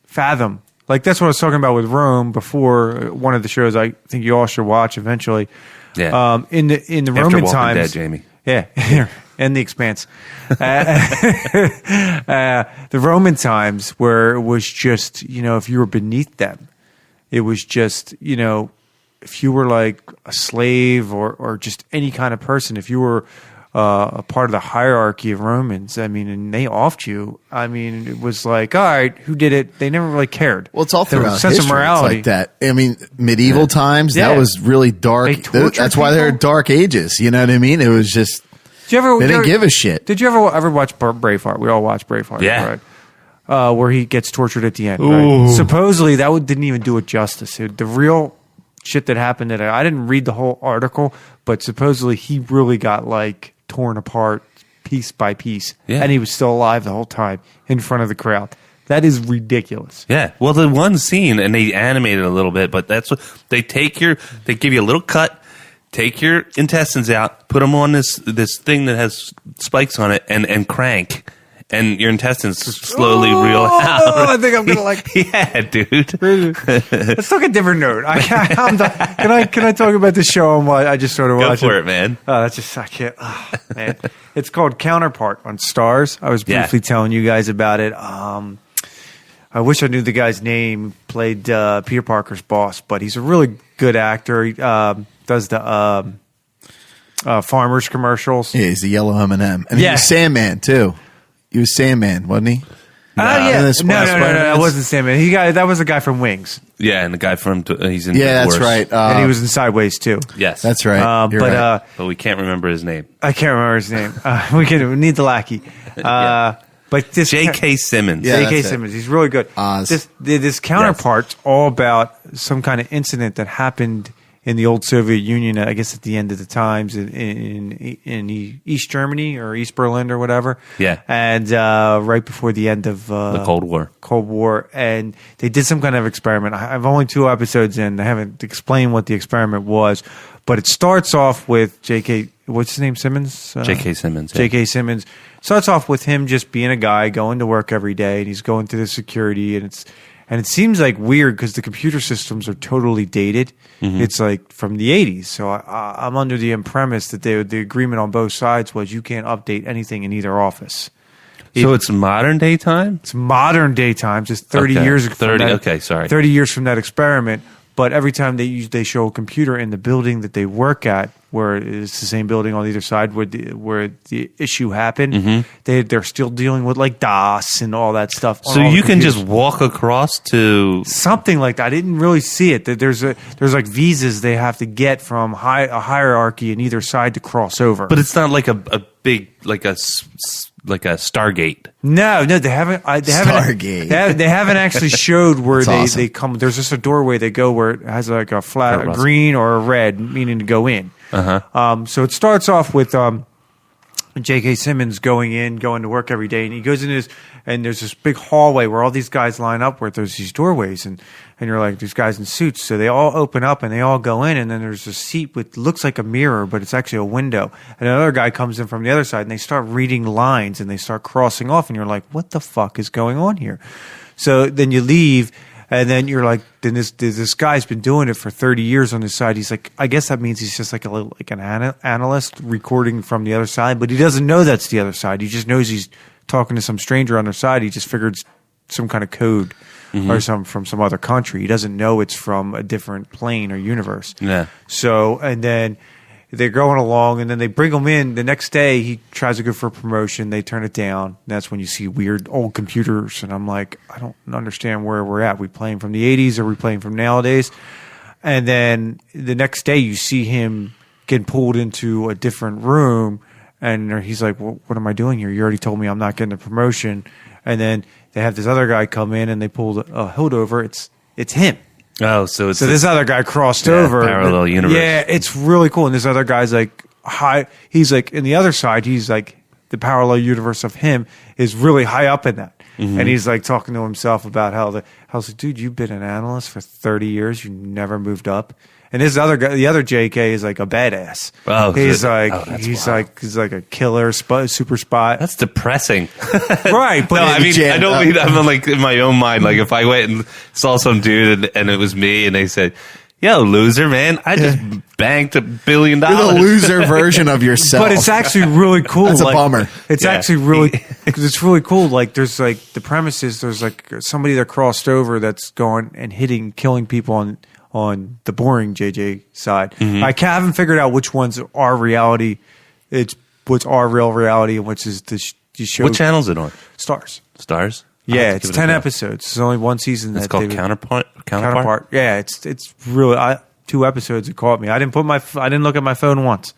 fathom. That's what I was talking about with Rome before, one of the shows I think you all should watch eventually. Yeah. In the After Roman Walking times, Dead, Jamie. Yeah, and The Expanse. The Roman times where it was just, if you were beneath them, it was just, if you were like a slave or just any kind of person, if you were a part of the hierarchy of Romans, I mean, and they offed you, I mean, it was like, all right, who did it? They never really cared. Well, it's all There was throughout a sense history. of morality. It's like that. I mean, medieval times, Yeah. that was really dark. They tortured That's why they're people. dark ages. You know what I mean? It was just, Did you ever, they didn't give a shit. Did you ever watch Braveheart? We all watched Braveheart, Yeah. right? Where he gets tortured at the end. Right? Supposedly, that didn't even do it justice. The real shit that happened, that I didn't read the whole article, but supposedly he really got torn apart piece by piece, Yeah. and he was still alive the whole time in front of the crowd. That is ridiculous. Yeah. Well, the one scene, and they animated a little bit, but that's what they they give you a little cut, take your intestines out, put them on this thing that has spikes on it, and crank, and your intestines slowly reel out. I think I'm gonna Yeah, dude. Let's talk a different note. Can I talk about the show and why I just started Go watching? for it, man. Oh, that's just, I can't. Oh, man. It's called Counterpart on Stars. I was Yeah. briefly telling you guys about it. I wish I knew the guy's name. Played Peter Parker's boss, but he's a really good actor. He does the farmers commercials. Yeah, he's the yellow M&M. And he Yeah. was Sandman, too. He was Sandman, wasn't he? Oh yeah, And the no, Spider-Man that is- wasn't Sandman. That was a guy from Wings, Yeah, and the guy from he's in Yeah, Divorce. that's right. and he was in Sideways too. Yes, That's right. You're But right. But we can't remember his name. I can't remember his name. We need the lackey. But this J.K. Simmons. Yeah. J.K. that's it. Simmons, he's really good. Oz. This counterpart's all about some kind of incident that happened in the old Soviet Union, I guess at the end of the times in East Germany or East Berlin or whatever. Yeah. And right before the end of The Cold War. Cold War, and they did some kind of experiment. I've only 2 episodes in. I haven't explained what the experiment was, but it starts off with J.K. What's his name? Simmons. J.K. Simmons. Yeah. J.K. Simmons starts off with him just being a guy going to work every day, and he's going through the security, and it seems like weird because the computer systems are totally dated. Mm-hmm. It's like from the 80s. So I'm under the premise that the agreement on both sides was you can't update anything in either office. So it's modern day time? It's modern day times. It's 30 Okay. years. 30. Okay, sorry. 30 years from that experiment. But every time they show a computer in the building that they work at, where it's the same building on either side where the issue happened. They're still dealing with like DOS and all that stuff. So you can just walk across to something like that. I didn't really see it. There's like visas they have to get from a hierarchy in either side to cross over. but it's not like a big like a Stargate. No, they haven't. Stargate. They haven't actually showed where That's awesome. they come. There's just a doorway they go where it has like a flat Kurt a Russell. green or a red, meaning to go in. So it starts off with J.K. Simmons going to work every day, and he goes in and there's this big hallway where all these guys line up where there's these doorways, and you're like, these guys in suits. So they all open up and they all go in, and then there's a seat with looks like a mirror, but it's actually a window. And another guy comes in from the other side, and they start reading lines and they start crossing off, and you're like, what the fuck is going on here? So then you leave. And then you're like, then this guy's been doing it for 30 years on his side. He's like, I guess that means he's just like an analyst recording from the other side, but he doesn't know that's the other side. He just knows he's talking to some stranger on their side. He just figured it's some kind of code or from some other country. He doesn't know it's from a different plane or universe. Yeah. So, and then they're going along, and then they bring him in. The next day, he tries to go for a promotion. They turn it down. That's when you see weird old computers, and I'm like, I don't understand where we're at. We playing from the 80s, or we playing from nowadays? And then the next day, you see him getting pulled into a different room, and he's like, well, what am I doing here? You already told me I'm not getting a promotion. And then they have this other guy come in, and they pull a hood over. It's him. Oh, so it's This other guy crossed over. parallel universe. Yeah, it's really cool. And this other guy's like high. He's like in the other side. He's like the parallel universe of him is really high up in that. And he's like talking to himself about how like, dude, you've been an analyst for 30 years. You never moved up. And this other guy, the other JK, is like a badass. Oh, he's good. like Oh, that's he's wild. like a killer super spy. That's depressing. Right, but No, I mean, I don't Jan- mean, I'm like in my own mind. Like if I went and saw some dude and it was me and they said, yo, loser, man, I just banked $1 billion. You're the loser version of yourself. But it's actually really cool. That's a like, bummer. It's Yeah. actually really because it's really cool. Like there's like the premise is there's like somebody that crossed over that's going and killing people on the boring JJ side. I haven't figured out which ones are reality. It's what's our real reality and which is the show. What channel is it on? Stars. Stars? I'll Yeah, have to it's give it a 10 go. episodes. It's only one season. It's that called they- Counterpart. Yeah, it's really 2 episodes. It caught me. I didn't look at my phone once.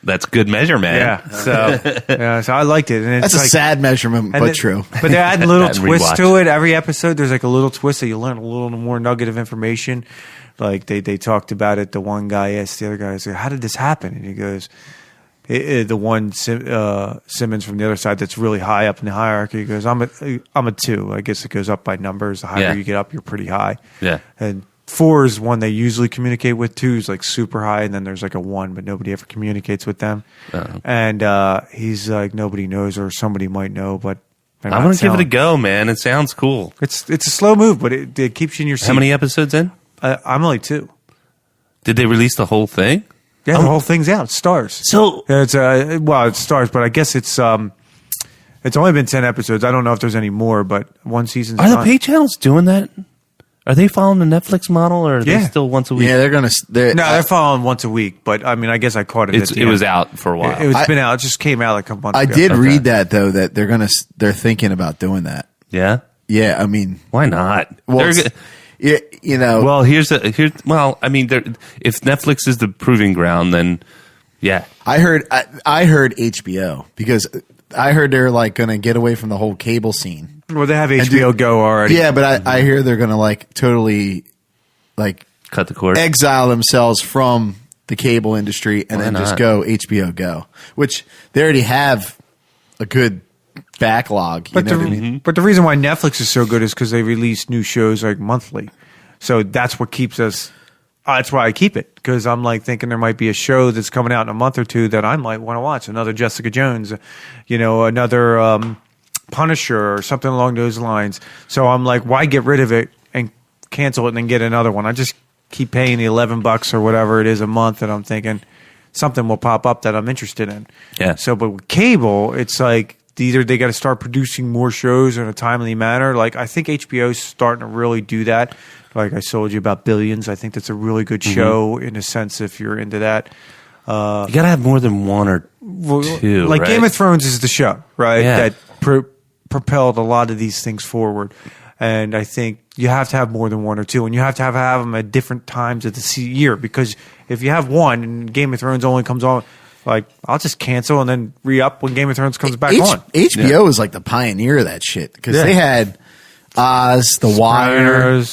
That's good measure, man. Yeah, so I liked it. And it's That's a like, sad measurement, but then- true. But they're adding little And twists rewatch. to it. Every episode, there's like a little twist that you learn a little more nugget of information. Like they talked about it. The one guy asked the other guy, "So how did this happen?" And he goes, "The one Simmons from the other side that's really high up in the hierarchy." He goes, "I'm a 2. I guess it goes up by numbers. The higher Yeah. you get up, you're pretty high. Yeah. And 4 is one they usually communicate with. 2 is like super high, and then there's like a 1, but nobody ever communicates with them. And he's like, nobody knows, or somebody might know, but they're I'm not going to give it a telling. go, man. It sounds cool. It's a slow move, but it keeps you in your seat. How many episodes in? I'm only 2. Did they release the whole thing? Yeah, the whole thing's out. It's Stars. So It's it's Stars, but I guess it's only been 10 episodes. I don't know if there's any more, but one season's are the done. pay channels doing that? Are they following the Netflix model, or are they Yeah. still once a week? Yeah, they're gonna. No, they're following once a week, but I mean, I guess I caught it. It was out for a while. It's been out. It just came out like a month I ago. did Okay. read that though that they're thinking about doing that. Yeah. Yeah, I mean, Why not? well, They're it's- go- yeah, you know, well, well, I mean, if Netflix is the proving ground, then yeah. I heard HBO because I heard they're like going to get away from the whole cable scene. Well, they have HBO Go already. Yeah, but I hear they're going to like totally like Cut the cord. exile themselves from the cable industry and Why then just not? go HBO Go, which they already have a good backlog. You But know what I mean? but the reason why Netflix is so good is because they release new shows like monthly. So that's what keeps us. That's why I keep it, because I'm like thinking there might be a show that's coming out in a month or two that I might want to watch. Another Jessica Jones, another Punisher or something along those lines. So I'm like, why get rid of it and cancel it and then get another one? I just keep paying the $11 or whatever it is a month, and I'm thinking something will pop up that I'm interested in. Yeah. So, but with cable, it's like either they got to start producing more shows in a timely manner. Like I think HBO's starting to really do that. Like I told you about Billions, I think that's a really good show in a sense if you're into that. You gotta have more than one or two. Like right? Game of Thrones is the show, right? Yeah. That propelled a lot of these things forward. And I think you have to have more than one or two, and you have to have them at different times of the year, because if you have one and Game of Thrones only comes on, like, I'll just cancel and then re-up when Game of Thrones comes back on. HBO is like the pioneer of that shit, because they had Oz, The Wire,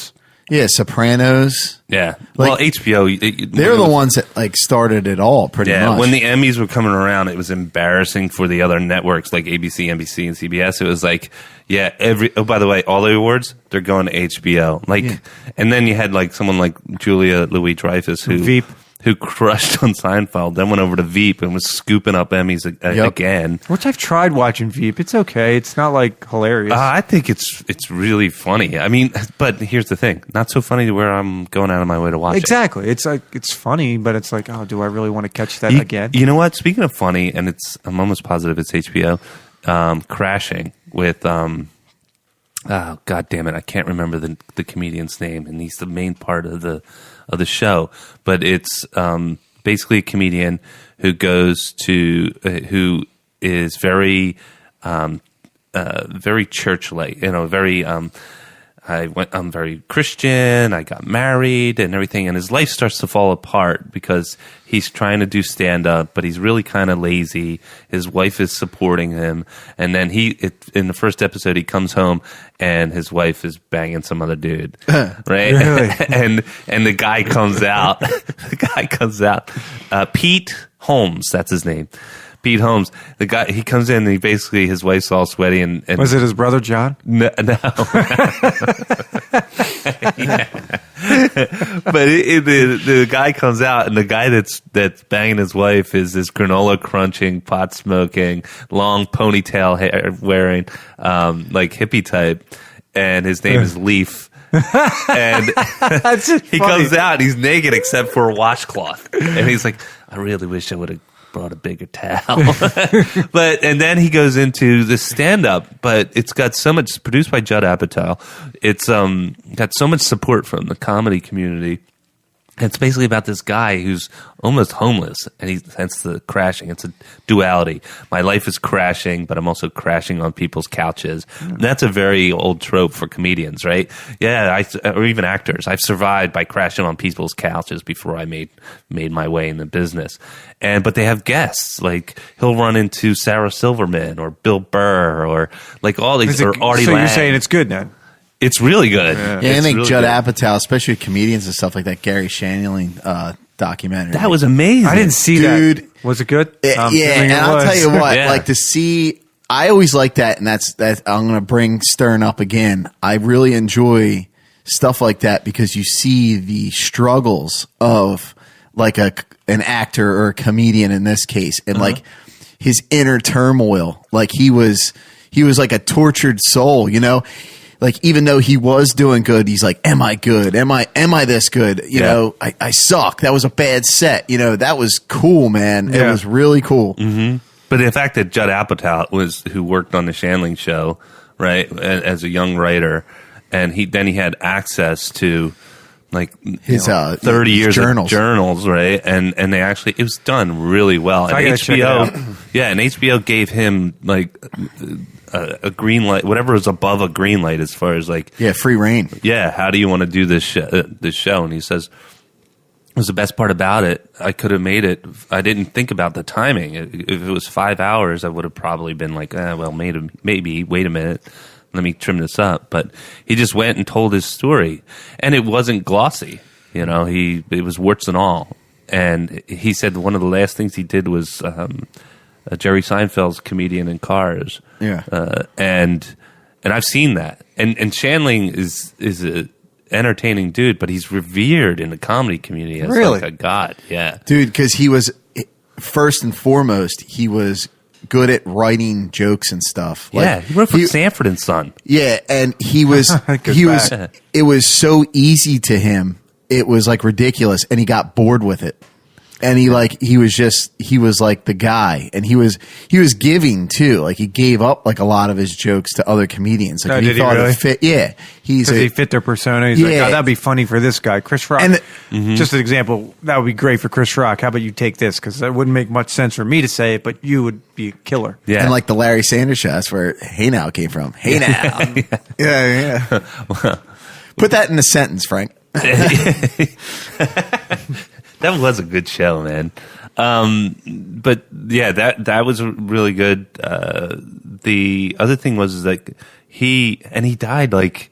Sopranos. Yeah. Like, well, HBO, they're the ones that like started it all, pretty much. When the Emmys were coming around, it was embarrassing for the other networks like ABC, NBC, and CBS. It was like, by the way, all the awards, they're going to HBO. Like, and then you had like someone like Julia Louis-Dreyfus who crushed on Seinfeld, then went over to Veep and was scooping up Emmys again. Which I've tried watching Veep. It's okay. It's not like hilarious. I think it's really funny. I mean, but here's the thing: not so funny to where I'm going out of my way to watch it. Exactly. It's like, it's funny, but it's like, oh, do I really want to catch that again? You know what? Speaking of funny, and I'm almost positive it's HBO. Crashing with oh, god damn it, I can't remember the comedian's name, and he's the main part of the show, but it's basically a comedian who goes to who is very very church-like, very I'm very Christian, I got married and everything, and his life starts to fall apart because he's trying to do stand-up, but he's really kind of lazy. His wife is supporting him, and then in the first episode, he comes home, and his wife is banging some other dude, right? Really? and the guy comes out, Pete Holmes, that's his name. Pete Holmes, the guy, he comes in and his wife's all sweaty and was it his brother John? No. But the guy comes out, and the guy that's banging his wife is this granola crunching, pot smoking, long ponytail hair wearing, like hippie type, and his name is Leaf. And he comes out, he's naked except for a washcloth, and he's like, I really wish I would have brought a bigger towel. And then he goes into the stand-up, but it's got so much, produced by Judd Apatow. It's got so much support from the comedy community. It's basically about this guy who's almost homeless, and hence the crashing. It's a duality. My life is crashing, but I'm also crashing on people's couches. And that's a very old trope for comedians, right? Yeah, or even actors. I've survived by crashing on people's couches before I made my way in the business. But they have guests, like he'll run into Sarah Silverman or Bill Burr or like all these, or Artie So Lang. you're saying it's good then? It's really good. Yeah, I think really Judd Apatow, especially with comedians and stuff like that, Gary Shandling documentary. That was amazing. I didn't see Dude, that. Was it good? And I'll tell you what, like to see, I always like that, and that's I'm going to bring Stern up again. I really enjoy stuff like that because you see the struggles of like an actor or a comedian in this case, and like his inner turmoil. Like he was like a tortured soul, you know. Like, even though he was doing good, he's like, am I good? Am I this good? You know, I suck. That was a bad set. You know, that was cool, man. It was really cool. Mm-hmm. But the fact that Judd Apatow who worked on the Shandling show, right, as a young writer, and he had access to like his 30 years journals. Of journals, right? And they actually, it was done really well. And HBO gave him like a green light, whatever is above a green light, as far as like free reign. Yeah, how do you want to do this show? And he says, it was the best part about it. I could have made it. I didn't think about the timing. If it was 5 hours, I would have probably been like, well, maybe. Wait a minute, let me trim this up. But he just went and told his story, and it wasn't glossy. You know, it was warts and all. And he said one of the last things he did was Jerry Seinfeld's Comedian in Cars. Yeah. And I've seen that. And Shandling is a entertaining dude, but he's revered in the comedy community as like a god. Yeah. Dude, because he was, first and foremost, he was good at writing jokes and stuff. Like, he wrote for Sanford and Son. Yeah, and it was so easy to him. It was like ridiculous, and he got bored with it. And he was like the guy, and he was giving too. Like he gave up like a lot of his jokes to other comedians. Like Did he really? it fit. Yeah, Because he fit their persona. He's like, oh, that'd be funny for this guy, Chris Rock. And just an example, that would be great for Chris Rock. How about you take this? Because that wouldn't make much sense for me to say it, but you would be a killer. Yeah. And like the Larry Sanders show, that's where "Hey Now" came from. Hey now, yeah. Put that in a sentence, Frank. That was a good show, man. But yeah, that was really good. The other thing was like he died like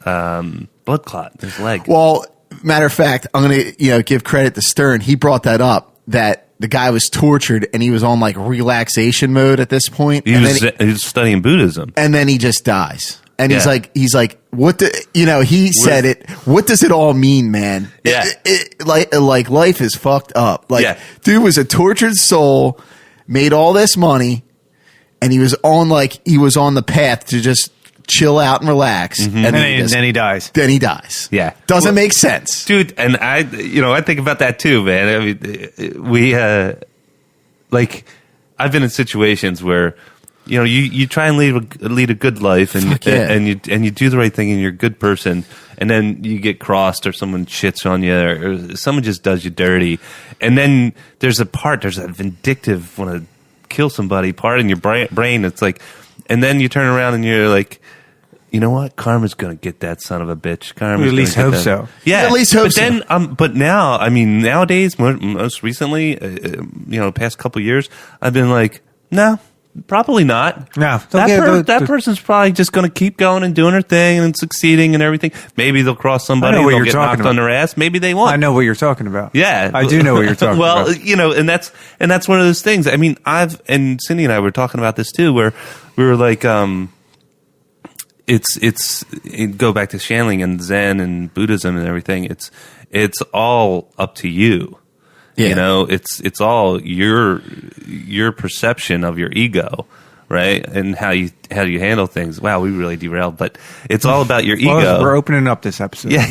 blood clot in his leg. Well, matter of fact, I'm gonna give credit to Stern. He brought that up, that the guy was tortured and he was on like relaxation mode at this point. He was studying Buddhism, and then he just dies. And Yeah. he's like, what he said it. What does it all mean, man? Yeah. Like life is fucked up. Like, Yeah. dude was a tortured soul, made all this money, and he was on the path to just chill out and relax. Mm-hmm. And then he dies. Then he dies. Yeah. Doesn't make sense. dude. And I think about that too, man. I mean, we like I've been in situations where you try and lead a good life, and Fuck yeah. and you do the right thing, and you're a good person, and then you get crossed, or someone shits on you, or someone just does you dirty, and then there's a vindictive want to kill somebody part in your brain. It's like, and then you turn around and you're like, you know what? Karma's gonna get that son of a bitch. Karma's at least gonna get hope that. so. Yeah, At least hope but so. then, but now, I mean, nowadays, most recently, past couple years, I've been like, no, probably not. No, that person's probably just going to keep going and doing her thing and succeeding and everything. Maybe they'll cross somebody, I know what they'll you're get talking knocked about. on their ass. Maybe they won't. I know what you're talking about. Yeah, I do know what you're talking well, about. and that's one of those things. I mean, and Cindy and I were talking about this too, where we were like, it's go back to Shandling and Zen and Buddhism and everything. It's all up to you. Yeah. It's all your perception of your ego, right? And how you handle things. Wow, we really derailed, but it's all about your ego. We're opening up this episode. Yeah.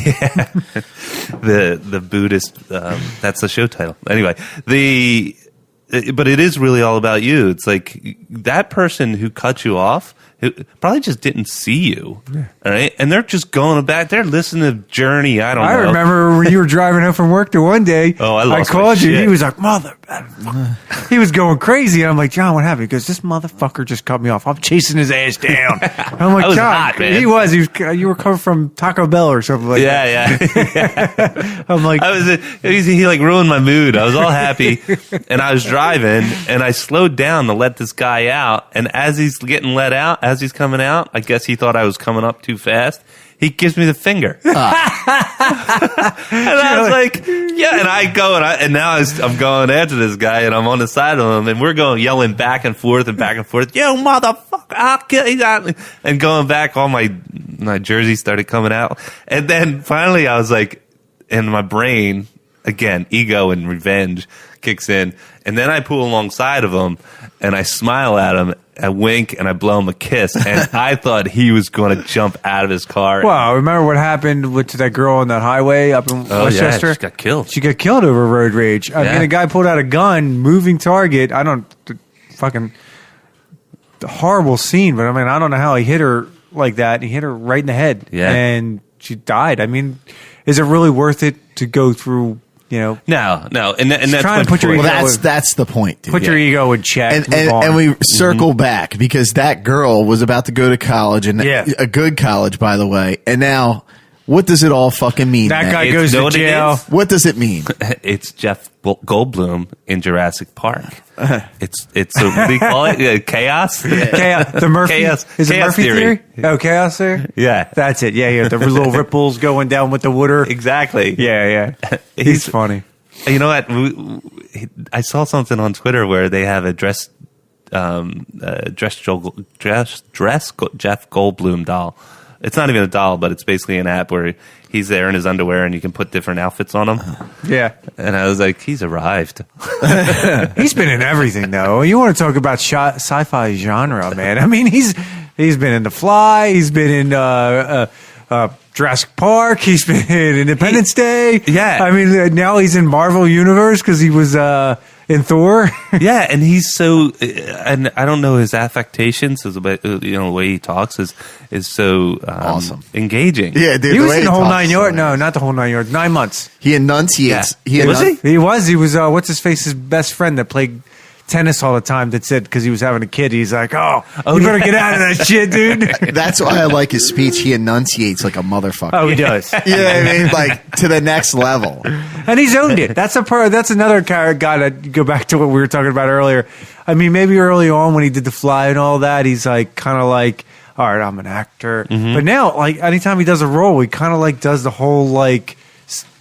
The Buddhist. That's the show title. Anyway, but it is really all about you. It's like that person who cut you off, who probably just didn't see you, all right? And they're just going back. They're listening to Journey. I I remember when you were driving home from work the one day. Oh, I lost called my you. shit. He was like, mother. He was going crazy. I'm like, John, what happened? He goes, this motherfucker just cut me off. I'm chasing his ass down. I'm like, I was John, hot, man. He was. You were coming from Taco Bell or something like that. Yeah. I'm like, He like ruined my mood. I was all happy, and I was driving, and I slowed down to let this guy out. And as he's getting let out, as he's coming out, I guess he thought I was coming up too fast. He gives me the finger, and I was like, "Yeah." And I go, and now I'm going after this guy, and I'm on the side of him, and we're going yelling back and forth and back and forth. You motherfucker! I'll kill you! And going back, all my jersey started coming out, and then finally, I was like, in my brain again, ego and revenge kicks in, and then I pull alongside of him, and I smile at him. I wink and I blow him a kiss, and I thought he was going to jump out of his car. wow, remember what happened to that girl on that highway up in Westchester? Yeah, she got killed. She got killed over road rage. I mean, a guy pulled out a gun, moving target. Fucking horrible scene, but I mean, I don't know how he hit her like that. He hit her right in the head, and she died. I mean, is it really worth it to go through? No, and that's trying to put your Well, ego that's the point, dude. Put your ego in check. And we circle back because that girl was about to go to college, and a good college, by the way. And now, what does it all fucking mean? that man? guy goes to jail. What does it mean? It's Jeff Goldblum in Jurassic Park. It's what do you call it? Chaos. Chaos. The Murphy. Chaos. Is it Chaos Murphy theory? Oh, chaos theory. Yeah, That's it. Yeah. The little ripples going down with the water. exactly. Yeah. He's funny. You know what? I saw something on Twitter where they have a dress Jeff Goldblum doll. It's not even a doll, but it's basically an app where he's there in his underwear and you can put different outfits on him. Yeah. And I was like, he's arrived. He's been in everything, though. You want to talk about sci-fi genre, man? I mean, he's been in The Fly. He's been in Jurassic Park. He's been in Independence Day. Yeah. I mean, now he's in Marvel Universe because he was in Thor. Yeah, and he's so, and I don't know his affectations, the way he talks is so Awesome, engaging. Yeah, dude. He was in the whole talks 9 is yards. No, hilarious. not the whole 9 yards. 9 months. He enunciates. Yeah. Was he? He was. He was. What's his face's best friend that played tennis all the time? That said because he was having a kid. He's like, you better get out of that shit, dude. That's why I like his speech. He enunciates like a motherfucker. Oh, he does. You know what I mean? Like to the next level. And he's owned it. That's another guy that go back to what we were talking about earlier. I mean, maybe early on when he did The Fly and all that, he's like kind of like, all right, I'm an actor. Mm-hmm. But now, like anytime he does a role, he kind of like does the whole like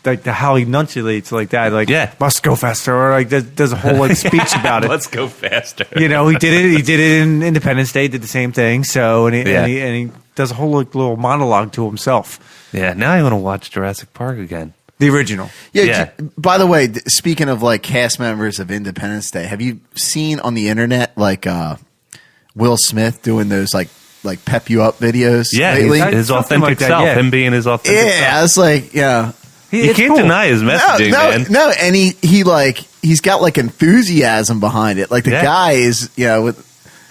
the how he enunciates like that, like must go faster, or like does a whole like speech about it. Let's go faster. You know, he did it. He did it in Independence Day. Did the same thing. So and he does a whole like, little monologue to himself. Yeah, now I want to watch Jurassic Park again. The original. Yeah. By the way, speaking of like cast members of Independence Day, have you seen on the internet like Will Smith doing those like pep you up videos? Yeah, lately? his authentic like that, self, yeah. him being his authentic self. Yeah, I was like, yeah. You can't deny his messaging, man. No, and he's got like enthusiasm behind it. Like the guy is, with.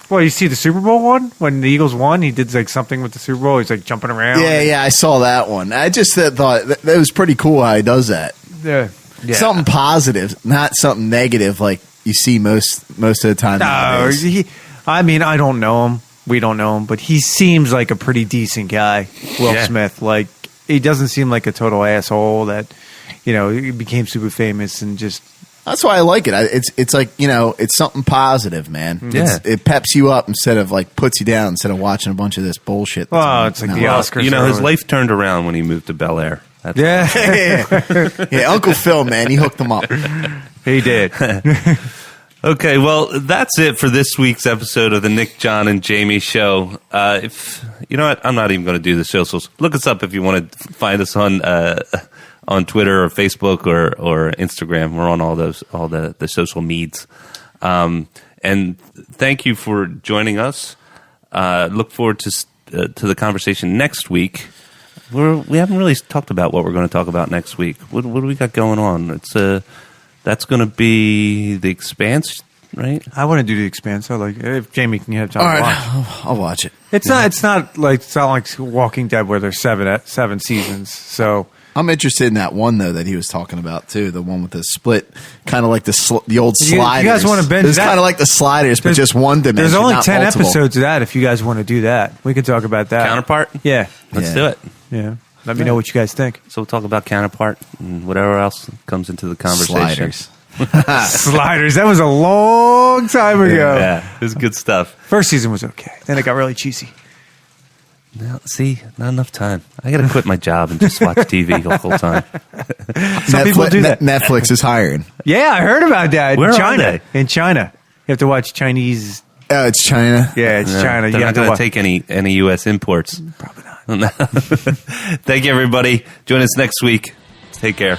Well, you see the Super Bowl one when the Eagles won. He did like something with the Super Bowl. He's like jumping around. Yeah, I saw that one. I just thought that was pretty cool how he does that. Yeah. Something positive, not something negative like you see most of the time. No, nowadays. I mean, I don't know him. We don't know him, but he seems like a pretty decent guy, Will Smith. Like, he doesn't seem like a total asshole that, he became super famous and just. That's why I like it. It's like, it's something positive, man. Yeah. It peps you up instead of like puts you down instead of watching a bunch of this bullshit. Oh, it's like the Oscars. His life turned around when he moved to Bel Air. Yeah, Uncle Phil, man, he hooked them up. He did. Okay, well, that's it for this week's episode of the Nick, John, and Jamie Show. If you know what, I'm not even going to do the socials. Look us up if you want to find us on Twitter or Facebook or Instagram. We're on all the social medias. And thank you for joining us. Look forward to the conversation next week. We haven't really talked about what we're going to talk about next week. What do we got going on? That's going to be The Expanse, right? I want to do The Expanse. I like it. If Jamie can have time All to right, watch. I'll watch it. It's not like Walking Dead where there's seven seasons. So I'm interested in that one though that he was talking about too. The one with the split, kind of like the old sliders. You guys want to binge It's that? kind of like the sliders, but just one dimension. There's only not 10 multiple. episodes of that. If you guys want to do that, we can talk about that. Counterpart? Yeah. Let's do it. Yeah. Let me know what you guys think. So we'll talk about Counterpart and whatever else comes into the conversation. Sliders. Sliders. That was a long time ago. Yeah, it was good stuff. First season was okay. Then it got really cheesy. Now, see, not enough time. I got to quit my job and just watch TV the whole time. Some people do that. Netflix is hiring. Yeah, I heard about that. Where in are China. they? In China. You have to watch Chinese. Oh, it's China. Yeah, it's China. They're You not have to going to watch. take any U.S. imports. Probably not. Thank you, everybody. Join us next week. Take care.